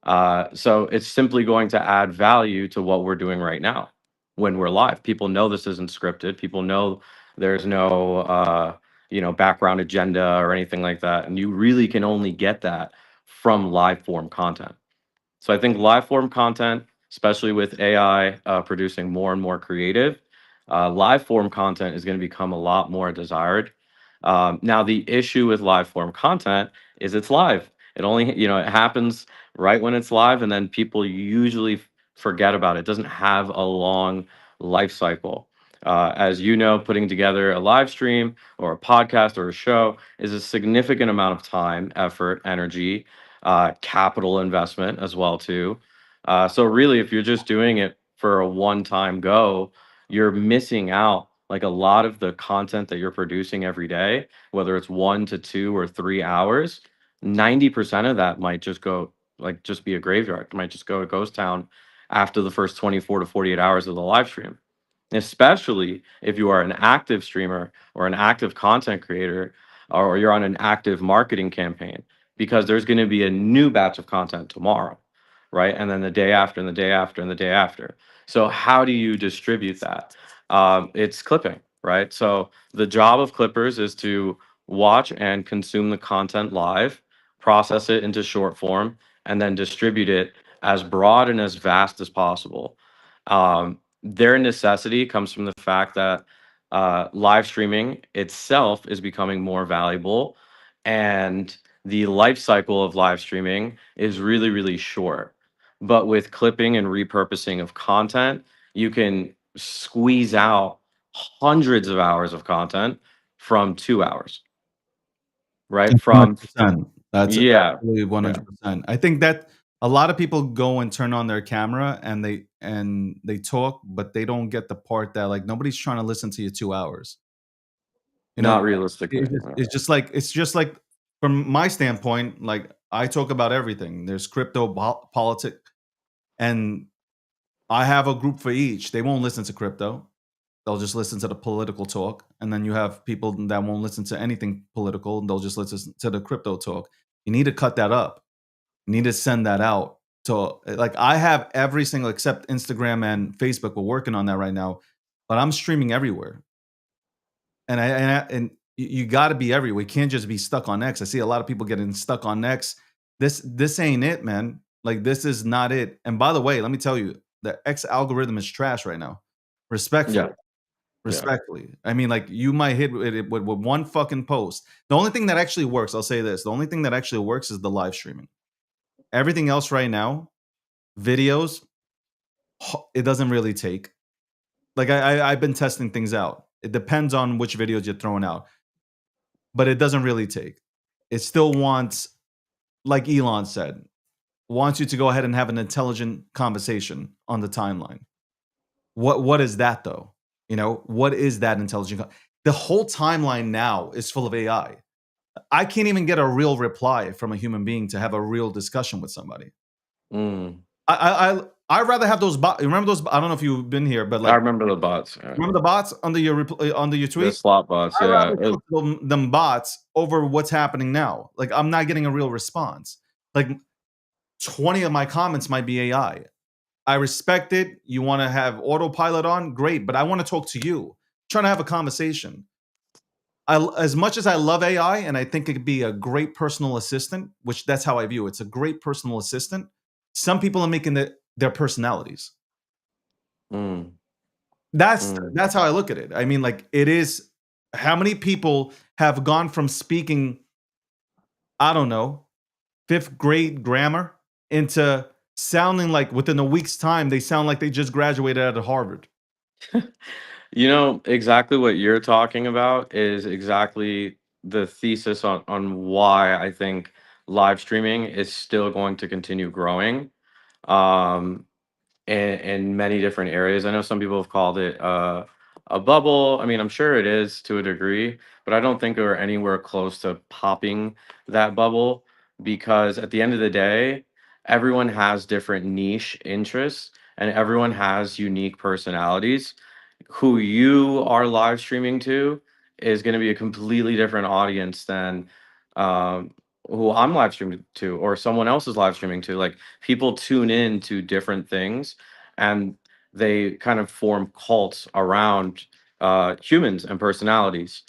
Speaker 3: So it's simply going to add value to what we're doing right now when we're live. People know this isn't scripted. People know there's no background agenda or anything like that, and you really can only get that from live form content. So I think live form content, especially with AI producing more and more creative, live form content is going to become a lot more desired. Now, the issue with live form content is it's live. It only, it happens right when it's live, and then people usually forget about it. It doesn't have a long life cycle. As you know, putting together a live stream or a podcast or a show is a significant amount of time, effort, energy, capital investment as well too. So really, if you're just doing it for a one-time go, you're missing out like a lot of the content that you're producing every day, whether it's 1 to 2 or 3 hours. 90% of that might just go like just be a graveyard. It might just go to ghost town after the first 24 to 48 hours of the live stream. Especially if you are an active streamer or an active content creator, or you're on an active marketing campaign, because there's going to be a new batch of content tomorrow, right? And then the day after, and the day after, and the day after. So how do you distribute that? It's clipping, right? So the job of clippers is to watch and consume the content live, process it into short form, and then distribute it as broad and as vast as possible. Their necessity comes from the fact that live streaming itself is becoming more valuable, and the life cycle of live streaming is really, really short. But with clipping and repurposing of content, you can squeeze out hundreds of hours of content from 2 hours, right? From
Speaker 1: 100%. That's
Speaker 3: yeah,
Speaker 1: absolutely
Speaker 3: yeah,
Speaker 1: 100%. I think that a lot of people go and turn on their camera and they talk, but they don't get the part that like nobody's trying to listen to you 2 hours. You know,
Speaker 3: not realistically.
Speaker 1: it's just like from my standpoint, like I talk about everything. There's crypto, politics, and I have a group for each. They won't listen to crypto. They'll just listen to the political talk, and then you have people that won't listen to anything political, and they'll just listen to the crypto talk. You need to cut that up. You need to send that out. So, like, I have every single except Instagram and Facebook. We're working on that right now, but I'm streaming everywhere, and you got to be everywhere. You can't just be stuck on X. I see a lot of people getting stuck on X. This ain't it, man. Like, this is not it. And by the way, let me tell you, the X algorithm is trash right now.
Speaker 3: Yeah,
Speaker 1: Respectfully.
Speaker 3: yeah.
Speaker 1: Respectfully. I mean, like, you might hit it with one fucking post. The only thing that actually works, I'll say this, the only thing that actually works is the live streaming. Everything else right now, videos, it doesn't really take. Like, I've been testing things out. It depends on which videos you're throwing out, but it doesn't really take. It still wants, like Elon said, wants you to go ahead and have an intelligent conversation on the timeline. What is that though? You know, what is that the whole timeline now is full of AI. I can't even get a real reply from a human being to have a real discussion with somebody.
Speaker 3: Mm.
Speaker 1: I'd rather have those bots. Remember those? I don't know if you've been here, but
Speaker 3: I
Speaker 1: like,
Speaker 3: remember the bots. Yeah.
Speaker 1: remember the bots under your under your
Speaker 3: The
Speaker 1: tweet?
Speaker 3: slot bots.
Speaker 1: I'd
Speaker 3: Yeah.
Speaker 1: rather talk to them bots over what's happening now. Like, I'm not getting a real response. Like, 20 of my comments might be AI. I respect it. You want to have autopilot on? Great, but I want to talk to you. I'm trying to have a conversation. As much as I love AI and I think it could be a great personal assistant, which that's how I view it. It's a great personal assistant. Some people are making their personalities.
Speaker 3: Mm,
Speaker 1: That's
Speaker 3: mm.
Speaker 1: that's how I look at it. I mean, like, it is how many people have gone from speaking, I don't know, fifth grade grammar into sounding like within a week's time they sound like they just graduated out of Harvard.
Speaker 3: You know, exactly what you're talking about is exactly the thesis on why I think live streaming is still going to continue growing. Um, in many different areas. I know some people have called it a bubble. I mean, I'm sure it is to a degree, but I don't think we're anywhere close to popping that bubble, because at the end of the day, everyone has different niche interests and everyone has unique personalities. Who you are live streaming to is going to be a completely different audience than um, who I'm live streaming to or someone else is live streaming to. Like, people tune in to different things, and they kind of form cults around humans and personalities.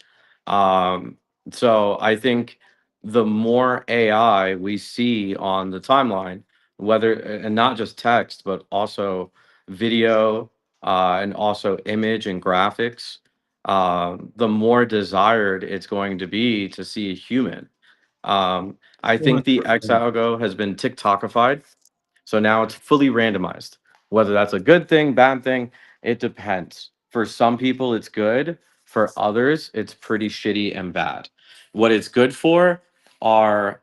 Speaker 3: Um, so I think the more AI we see on the timeline, whether and not just text, but also video and also image and graphics, the more desired it's going to be to see a human. I think the X
Speaker 1: 100%.
Speaker 3: algo has been TikTokified, so now it's fully randomized. Whether that's a good thing, bad thing, it depends. For some people, it's good. For others, it's pretty shitty and bad. What it's good for are,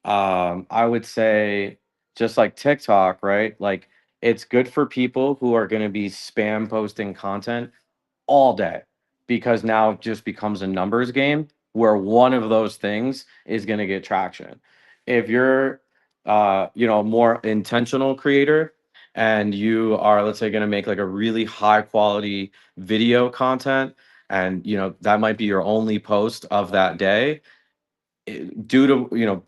Speaker 3: I would say, just like TikTok, right? Like, it's good for people who are going to be spam posting content all day, because now it just becomes a numbers game where one of those things is going to get traction. If you're a more intentional creator, and you are, let's say, going to make like a really high quality video content, and that might be your only post of that day, due to,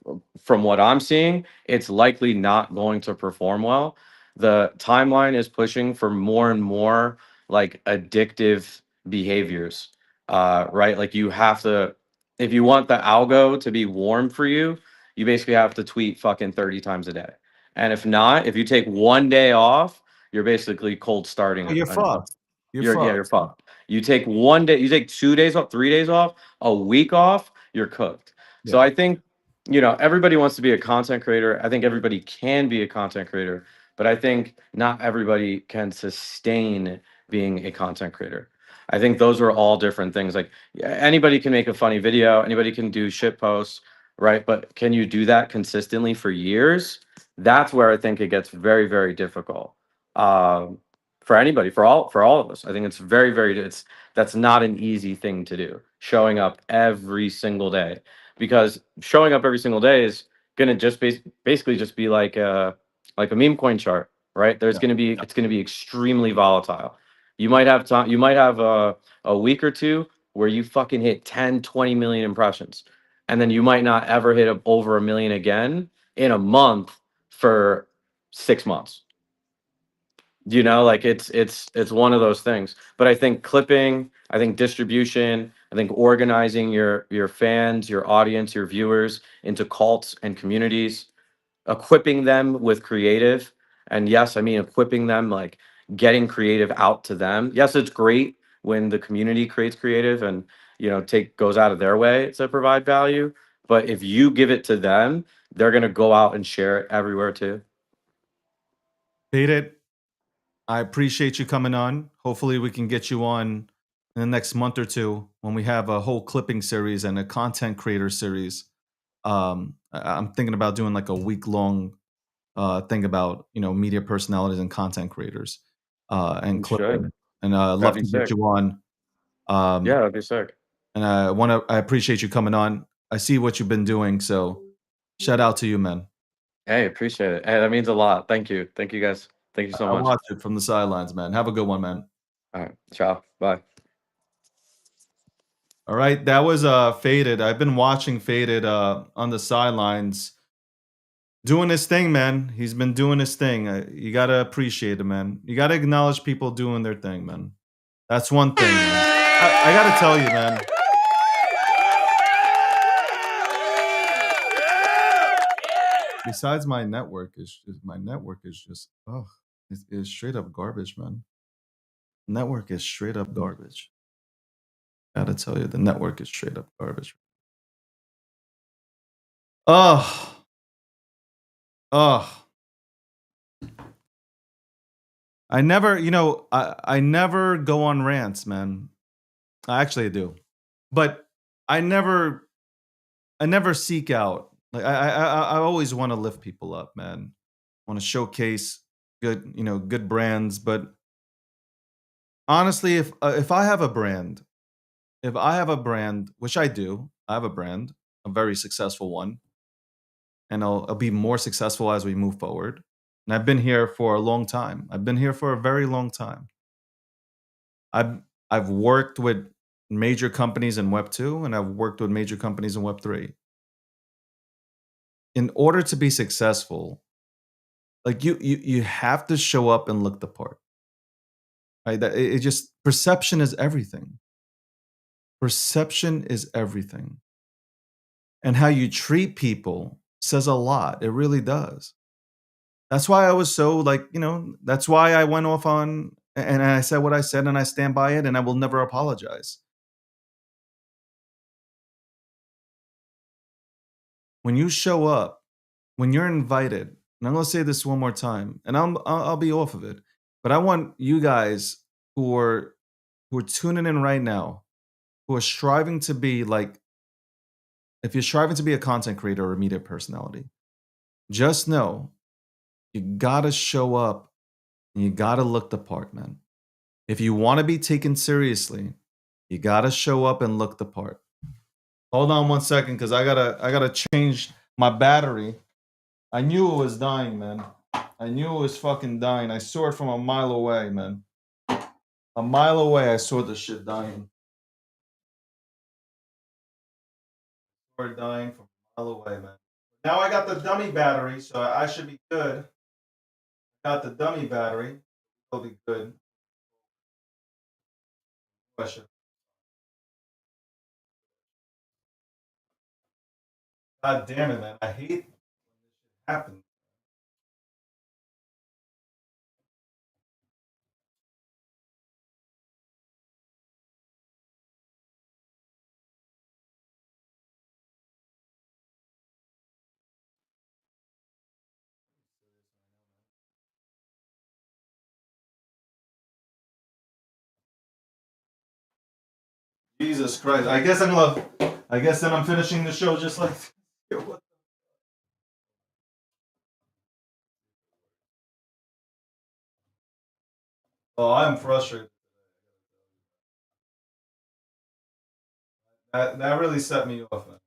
Speaker 3: from what I'm seeing, it's likely not going to perform well. The timeline is pushing for more and more like addictive behaviors, right? Like you have to, if you want the algo to be warm for you, you basically have to tweet fucking 30 times a day. And if not, if you take one day off, you're basically cold starting
Speaker 1: Oh, you're fucked. You're
Speaker 3: you're
Speaker 1: fucked.
Speaker 3: fucked. You take one day, you take 2 days off, 3 days off, a week off, you're cooked. So
Speaker 1: Yeah.
Speaker 3: I think, everybody wants to be a content creator. I think everybody can be a content creator, but I think not everybody can sustain being a content creator. I think those are all different things. Like anybody can make a funny video, anybody can do shit posts, right? But can you do that consistently for years? That's where I think it gets very, very difficult. For anybody, for all of us. I think it's very, very that's not an easy thing to do. Showing up every single day, because showing up every single day is gonna just basically just be like a meme coin chart, right? There's
Speaker 1: Yeah.
Speaker 3: gonna be It's gonna be extremely volatile. You might have time. You might have a week or two where you fucking hit 10, 20 million impressions, and then you might not ever hit over a million again in a month for 6 months. Like it's one of those things. But I think clipping, I think distribution, I think organizing your fans, your audience, your viewers into cults and communities, equipping them with creative. And yes, I mean equipping them, like getting creative out to them. Yes, it's great when the community creates creative and take goes out of their way to provide value. But if you give it to them, they're gonna go out and share it everywhere too.
Speaker 1: Faded, I appreciate you coming on. Hopefully, we can get you on in the next month or two when we have a whole clipping series and a content creator series. I'm thinking about doing like a week long thing about media personalities and content creators and
Speaker 3: You should.
Speaker 1: clipping. And
Speaker 3: That'd
Speaker 1: love
Speaker 3: be
Speaker 1: to get
Speaker 3: sick.
Speaker 1: you on.
Speaker 3: Yeah,
Speaker 1: Um,
Speaker 3: that'd be sick.
Speaker 1: and I appreciate you coming on. I see what you've been doing, so shout out to you, man.
Speaker 3: Hey, appreciate it. Hey, that means a lot. Thank you. Thank you guys. Thank you so
Speaker 1: I
Speaker 3: much.
Speaker 1: watch it from the sidelines, man. Have a good one, man.
Speaker 3: All right. Ciao. Bye.
Speaker 1: All right, that was Faded. I've been watching Faded on the sidelines doing his thing, man. He's been doing his thing. You got to appreciate it, man. You got to acknowledge people doing their thing, man. That's one thing, man. I got to tell you, man. Besides my network is just it's straight up garbage, man. Network is straight up garbage. Gotta tell you, the network is straight up garbage. Oh, oh. I never, I never go on rants, man. I actually do, but I never, I never seek out. Like I always want to lift people up, man. Want to showcase good, good brands. But honestly, if I have a brand, if I have a brand, which I do, I have a brand, a very successful one, and I'll be more successful as we move forward. And I've been here for a long time. I've been here for a very long time. I've I've worked with major companies in Web 2 and I've worked with major companies in Web 3. In order to be successful, like you have to show up and look the part. Right? That it just perception is everything. Perception is everything. And how you treat people says a lot. It really does. That's why I was so like, that's why I went off on and I said what I said and I stand by it and I will never apologize. When you show up, when you're invited, and I'm going to say this one more time, and I'll be off of it, but I want you guys who are tuning in right now, who are striving to be like, if you're striving to be a content creator or a media personality, just know you gotta show up and you gotta look the part, man. If you want to be taken seriously, you gotta show up and look the part. Hold on one second, because I gotta change my battery. I knew it was dying, man. I knew it was fucking dying. I saw it from a mile away, man. A mile away, I saw the shit dying. Saw it dying from All the way, man. Now I got the dummy battery, so I should be good. Got the dummy battery. It'll be good. Question. God damn it, man. I hate when this shit happens. Jesus Christ. I guess then I'm finishing the show just like Oh, I'm frustrated. That really set me off, man.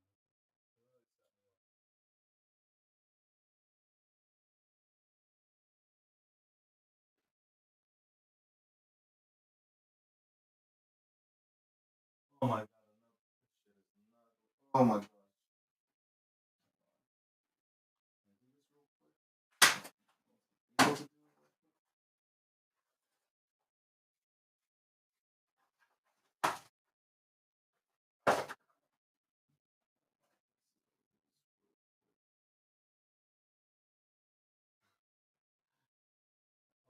Speaker 1: Oh my god. Oh my god.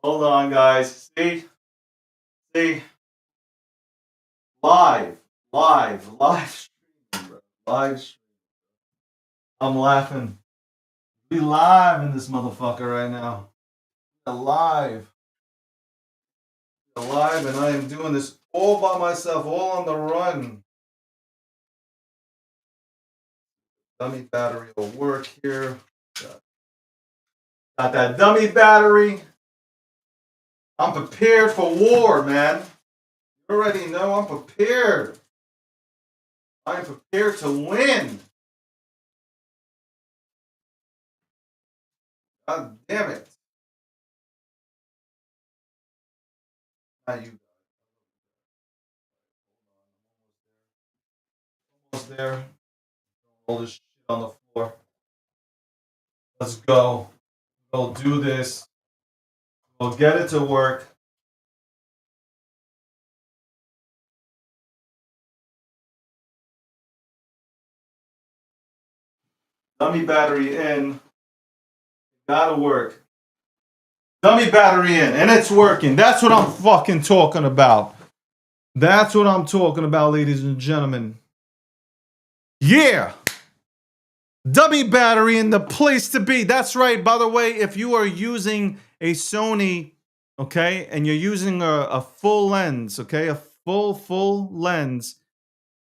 Speaker 1: Hold on, guys. See, live streaming, bro. Live stream. I'm laughing. We live in this motherfucker right now. Alive. Alive, and I am doing this all by myself, all on the run. Dummy battery will work here. Got that dummy battery. I'm prepared for war, man. You already know I'm prepared. I'm prepared to win. God damn it. Not you. Almost there. All this shit on the floor. Let's go. We'll do this. We'll get it to work. Dummy battery in. Gotta work. Dummy battery in, and it's working. That's what I'm fucking talking about. That's what I'm talking about, ladies and gentlemen. Yeah! Dummy battery in the place to be. That's right. By the way, if you are using a Sony, okay, and you're using a full lens, okay, a full lens,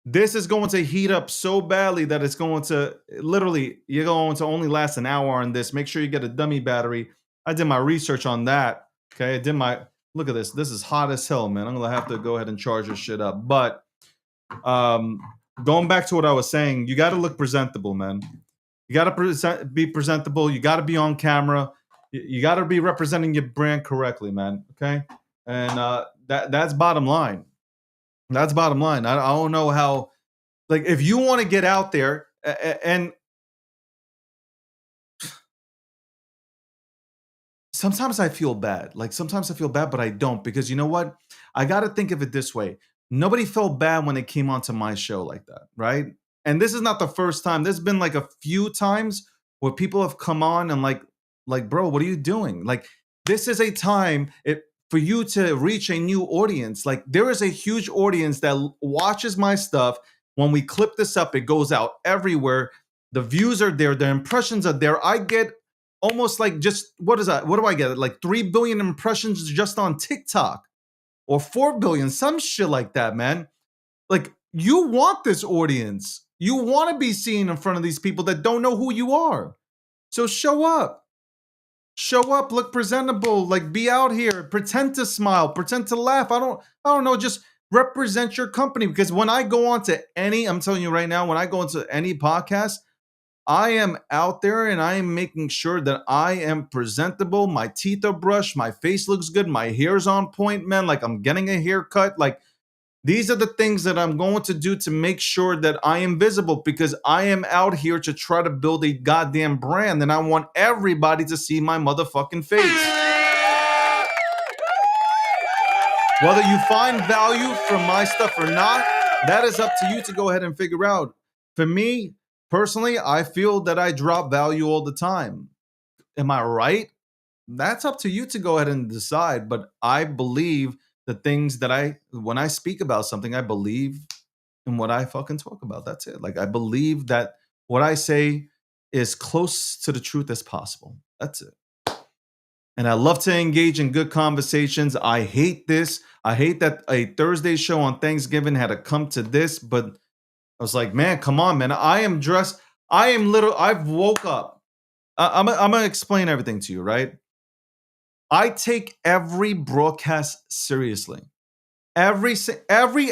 Speaker 1: this is going to heat up so badly that it's going to literally, you're going to only last an hour on this. Make sure you get a dummy battery. I did my research on that. Okay, I did my, look at this. This is hot as hell, man. I'm gonna have to go ahead and charge this shit up. But going back to what I was saying, you got to look presentable, man. You got to be presentable. You got to be on camera. You got to be representing your brand correctly, man. Okay, and that's bottom line. That's bottom line. I don't know how, like, if you want to get out there and sometimes I feel bad. Like, sometimes I feel bad, but I don't, because you know what? I got to think of it this way. Nobody felt bad when they came onto my show like that, right? And this is not the first time. There's been like a few times where people have come on and like, bro, what are you doing? Like, this is a time for you to reach a new audience. Like, there is a huge audience that watches my stuff. When we clip this up, it goes out everywhere. The views are there. The impressions are there. I get almost like, just, what is that? What do I get? Like 3 billion impressions just on TikTok, or 4 billion, some shit like that, man. Like, you want this audience. You want to be seen in front of these people that don't know who you are. So show up. Show up, look presentable, like, be out here, pretend to smile, pretend to laugh. I don't know, just represent your company. Because when I go on to any, I'm telling you right now, when I go into any podcast, I am out there and I am making sure that I am presentable. My teeth are brushed, my face looks good, my hair's on point, man. Like, I'm getting a haircut. Like, These are the things that I'm going to do to make sure that I am visible, because I am out here to try to build a goddamn brand, and I want everybody to see my motherfucking face. Whether you find value from my stuff or not, that is up to you to go ahead and figure out. For me, personally, I feel that I drop value all the time. Am I right? That's up to you to go ahead and decide. But I believe the things that when I speak about something, I believe in what I fucking talk about. That's it. Like, I believe that what I say is close to the truth as possible. That's it. And I love to engage in good conversations. I hate this. I hate that a Thursday show on Thanksgiving had to come to this, but I was like, man, come on, man. I am dressed. I've woke up. I'm going to explain everything to you, right? I take every broadcast seriously. Every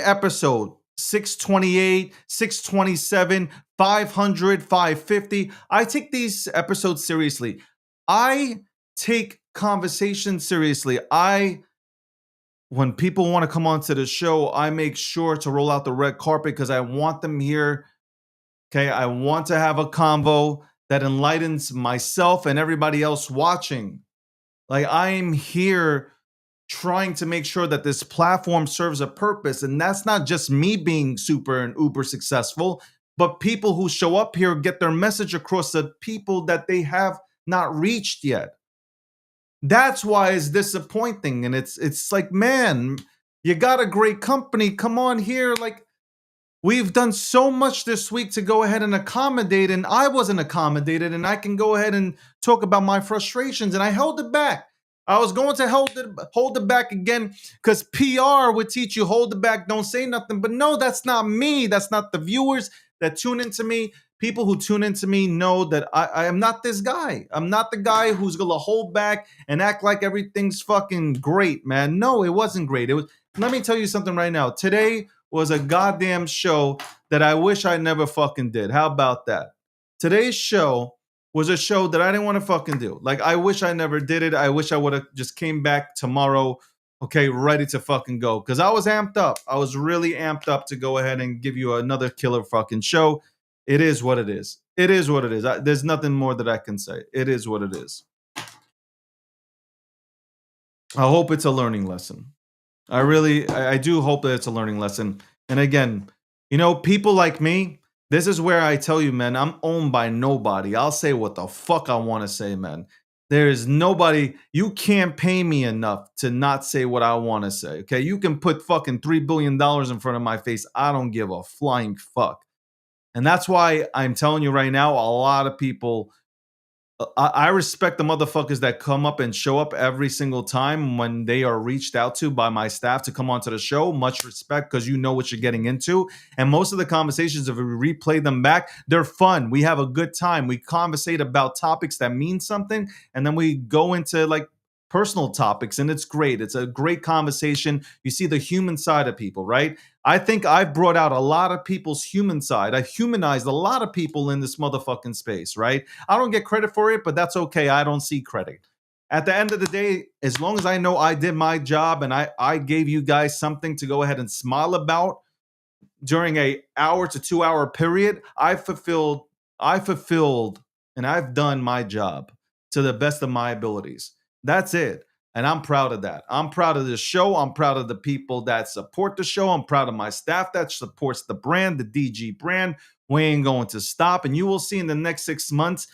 Speaker 1: episode, 628, 627, 500, 550. I take these episodes seriously. I take conversation seriously. When people want to come onto the show, I make sure to roll out the red carpet because I want them here. Okay, I want to have a convo that enlightens myself and everybody else watching. Like, I'm here trying to make sure that this platform serves a purpose, and that's not just me being super and uber successful, but people who show up here get their message across to people that they have not reached yet. That's why it's disappointing. And it's like, man, you got a great company. Come on here. Like, we've done so much this week to go ahead and accommodate, and I wasn't accommodated, and I can go ahead and talk about my frustrations, and I held it back. I was going to hold it back again because PR would teach you hold it back, don't say nothing. But no, that's not me. That's not the viewers that tune into me. People who tune into me know that I am not this guy. I'm not the guy who's gonna hold back and act like everything's fucking great, man. No, it wasn't great. It was. Let me tell you something right now. Today was a goddamn show that I wish I never fucking did. How about that? Today's show was a show that I didn't want to fucking do. Like, I wish I never did it. I wish I would have just came back tomorrow, okay, ready to fucking go. Because I was amped up. I was really amped up to go ahead and give you another killer fucking show. It is what it is. It is what it is. There's nothing more that I can say. It is what it is. I hope it's a learning lesson. I do hope that it's a learning lesson. And again, people like me, this is where I tell you, man, I'm owned by nobody. I'll say what the fuck I want to say, man. There is nobody, you can't pay me enough to not say what I want to say. Okay. You can put fucking $3 billion in front of my face. I don't give a flying fuck. And that's why I'm telling you right now, a lot of people, I respect the motherfuckers that come up and show up every single time when they are reached out to by my staff to come onto the show. Much respect, because you know what you're getting into. And most of the conversations, if we replay them back, they're fun. We have a good time. We conversate about topics that mean something, and then we go into like personal topics, and it's great. It's a great conversation. You see the human side of people, right? I think I've brought out a lot of people's human side. I've humanized a lot of people in this motherfucking space, right? I don't get credit for it, but that's okay. I don't see credit. At the end of the day, as long as I know I did my job and I gave you guys something to go ahead and smile about during a hour to 2 hour period, I fulfilled and I've done my job to the best of my abilities. That's it. And I'm proud of that. I'm proud of this show. I'm proud of the people that support the show. I'm proud of my staff that supports the brand, the DG brand. We ain't going to stop. And you will see in the next 6 months,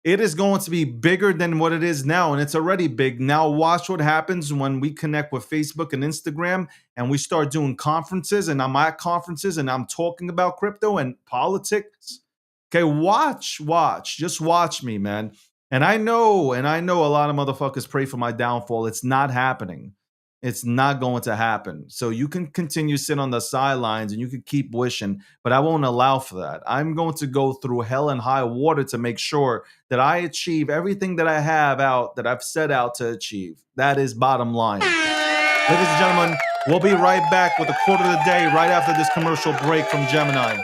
Speaker 1: it is going to be bigger than what it is now. And it's already big. Now watch what happens when we connect with Facebook and Instagram and we start doing conferences, and I'm at conferences and I'm talking about crypto and politics. Okay, just watch me, man. And I know a lot of motherfuckers pray for my downfall. It's not happening. It's not going to happen. So you can continue sit on the sidelines and you can keep wishing, but I won't allow for that. I'm going to go through hell and high water to make sure that I achieve everything that I have out, that I've set out to achieve. That is bottom line. Ladies and gentlemen, we'll be right back with a quote of the day right after this commercial break from Gemini.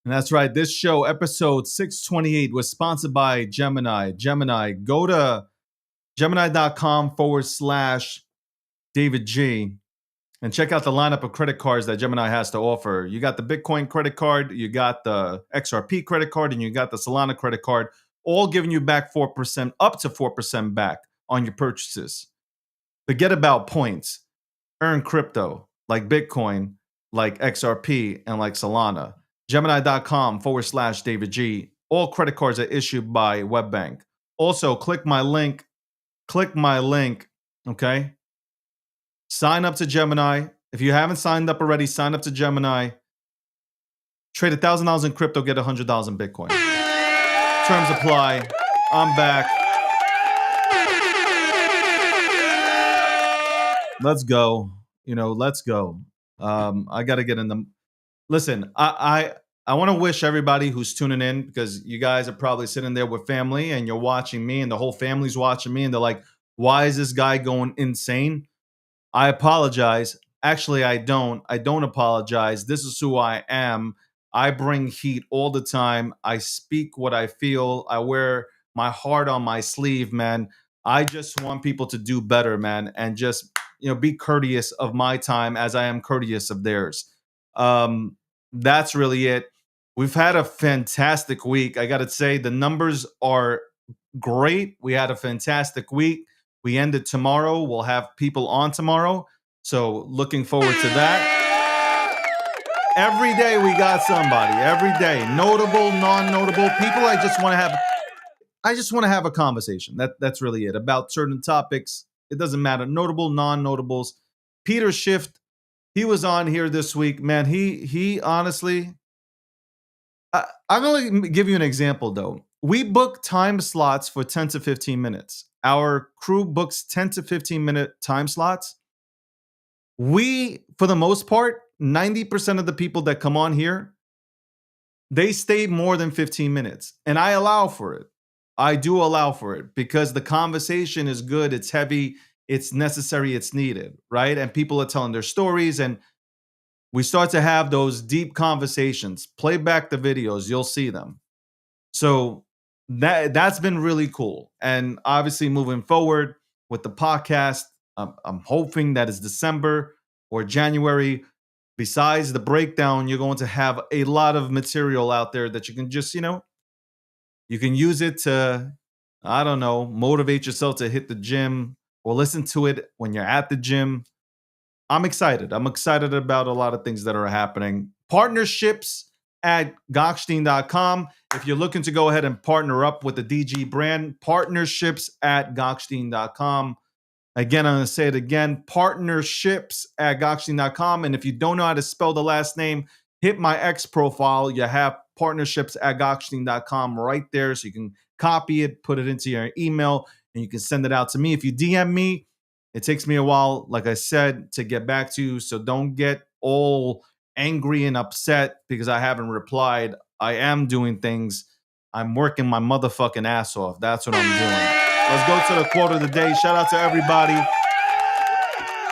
Speaker 1: And that's right. This show, episode 628, was sponsored by Gemini. Gemini, go to gemini.com/David G and check out the lineup of credit cards that Gemini has to offer. You got the Bitcoin credit card, you got the XRP credit card, and you got the Solana credit card, all giving you back 4%, up to 4% back on your purchases. Forget about points. Earn crypto like Bitcoin, like XRP, and like Solana. Gemini.com/David G. All credit cards are issued by WebBank. Also, click my link, okay? Sign up to Gemini. If you haven't signed up already, sign up to Gemini. Trade $1,000 in crypto, get $100 in Bitcoin. Terms apply. I'm back. Let's go. Let's go. I got to get in the... Listen, I want to wish everybody who's tuning in, because you guys are probably sitting there with family and you're watching me and the whole family's watching me and they're like, why is this guy going insane? I apologize. Actually, I don't apologize. This is who I am. I bring heat all the time. I speak what I feel. I wear my heart on my sleeve, man. I just want people to do better, man, and just, be courteous of my time as I am courteous of theirs. That's really it. We've had a fantastic week. I got to say, the numbers are great. We had a fantastic week. We ended tomorrow. We'll have people on tomorrow. So looking forward to that. Every day we got somebody. Every day. Notable, non-notable. People I just want to have a conversation. That's really it. About certain topics. It doesn't matter. Notable, non-notables. Peter Schiff, he was on here this week. Man, he honestly... I'm going to give you an example, though. We book time slots for 10 to 15 minutes. Our crew books 10 to 15 minute time slots. We, for the most part, 90% of the people that come on here, they stay more than 15 minutes. And I allow for it. I do allow for it because the conversation is good. It's heavy. It's necessary. It's needed, right? And people are telling their stories and we start to have those deep conversations. Play back the videos. You'll see them. So that's been really cool. And obviously moving forward with the podcast, I'm hoping that it's December or January. Besides the breakdown, you're going to have a lot of material out there that you can just, you can use it to, I don't know, motivate yourself to hit the gym or listen to it when you're at the gym. I'm excited. I'm excited about a lot of things that are happening. Partnerships at Gokhshtein.com. If you're looking to go ahead and partner up with the DG brand, partnerships at Gokhshtein.com. Again, I'm going to say it again, partnerships at Gokhshtein.com. And if you don't know how to spell the last name, hit my X profile. You have partnerships at Gokhshtein.com right there. So you can copy it, put it into your email, and you can send it out to me. If you DM me, it takes me a while, like I said, to get back to you. So don't get all angry and upset because I haven't replied. I am doing things. I'm working my motherfucking ass off. That's what I'm doing. Let's go to the quote of the day. Shout out to everybody.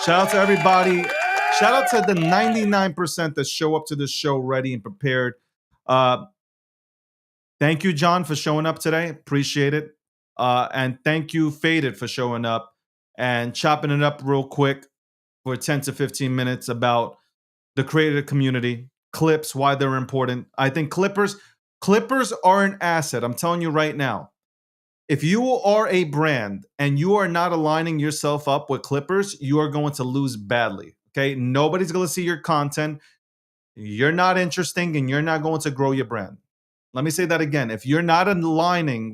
Speaker 1: Shout out to everybody. Shout out to the 99% that show up to this show ready and prepared. Thank you, John, for showing up today. Appreciate it. And thank you, Faded, for showing up and chopping it up real quick for 10 to 15 minutes about the creator community, clips, why they're important. I think Clippers are an asset. I'm telling you right now. If you are a brand and you are not aligning yourself up with Clippers, you are going to lose badly. Okay? Nobody's going to see your content. You're not interesting and you're not going to grow your brand. Let me say that again. If you are not aligning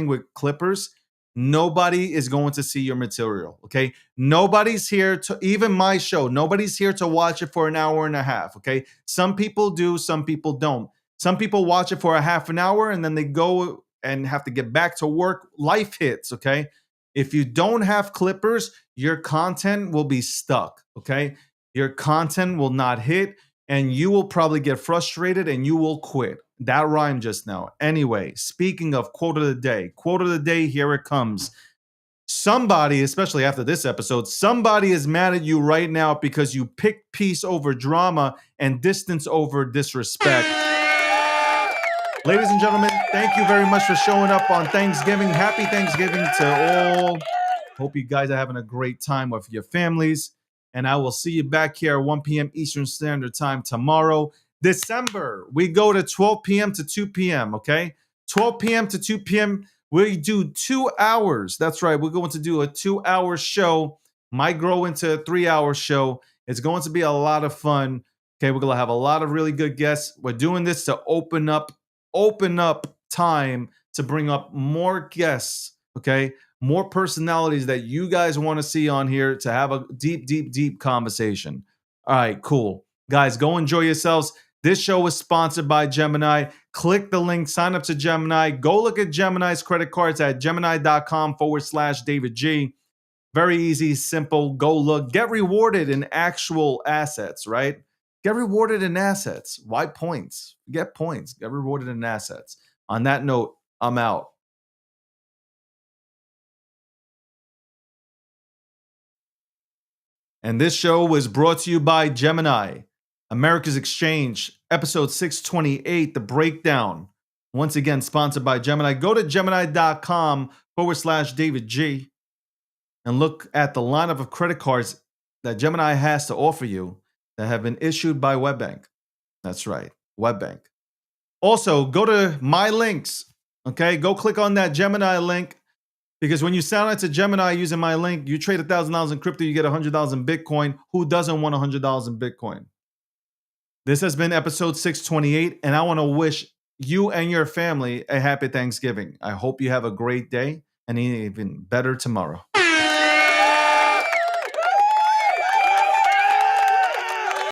Speaker 1: with Clippers, nobody is going to see your material, okay? Nobody's here to, even my show, nobody's here to watch it for an hour and a half, okay? Some people do, some people don't. Some people watch it for a half an hour and then they go and have to get back to work. Life hits, okay? If you don't have Clippers, your content will be stuck, okay? Your content will not hit and you will probably get frustrated and you will quit. That rhymed just now. Anyway, speaking of quote of the day, here it comes. somebody, especially after this episode, somebody is mad at you right now because you picked peace over drama and distance over disrespect. Ladies and gentlemen, thank you very much for showing up on Thanksgiving. Happy Thanksgiving to all. Hope you guys are having a great time with your families. And I will see you back here at 1 p.m. Eastern Standard Time tomorrow. December, we go to 12 p.m. to 2 p.m., okay? 12 p.m. to 2 p.m., we do 2 hours. That's right, we're going to do a 2-hour show. Might grow into a 3-hour show. It's going to be a lot of fun. Okay, we're going to have a lot of really good guests. We're doing this to open up time to bring up more guests, okay? More personalities that you guys want to see on here to have a deep conversation. All right, cool. Guys, go enjoy yourselves. This show is sponsored by Gemini. Click the link, sign up to Gemini. Go look at Gemini's credit cards at gemini.com/David G. Very easy, simple. Go look. Get rewarded in actual assets, right? Get rewarded in assets. Why points? Get points. Get rewarded in assets. On that note, I'm out. And this show was brought to you by Gemini, America's Exchange, episode 628, The Breakdown. Once again, sponsored by Gemini. Go to gemini.com/David G and look at the lineup of credit cards that Gemini has to offer you that have been issued by WebBank. That's right, WebBank. Also, go to my links, okay? Go click on that Gemini link, because when you sign up to Gemini using my link, you trade $1,000 in crypto, you get $100 in Bitcoin. Who doesn't want $100 in Bitcoin? This has been episode 628, and I want to wish you and your family a happy Thanksgiving. I hope you have a great day and an even better tomorrow.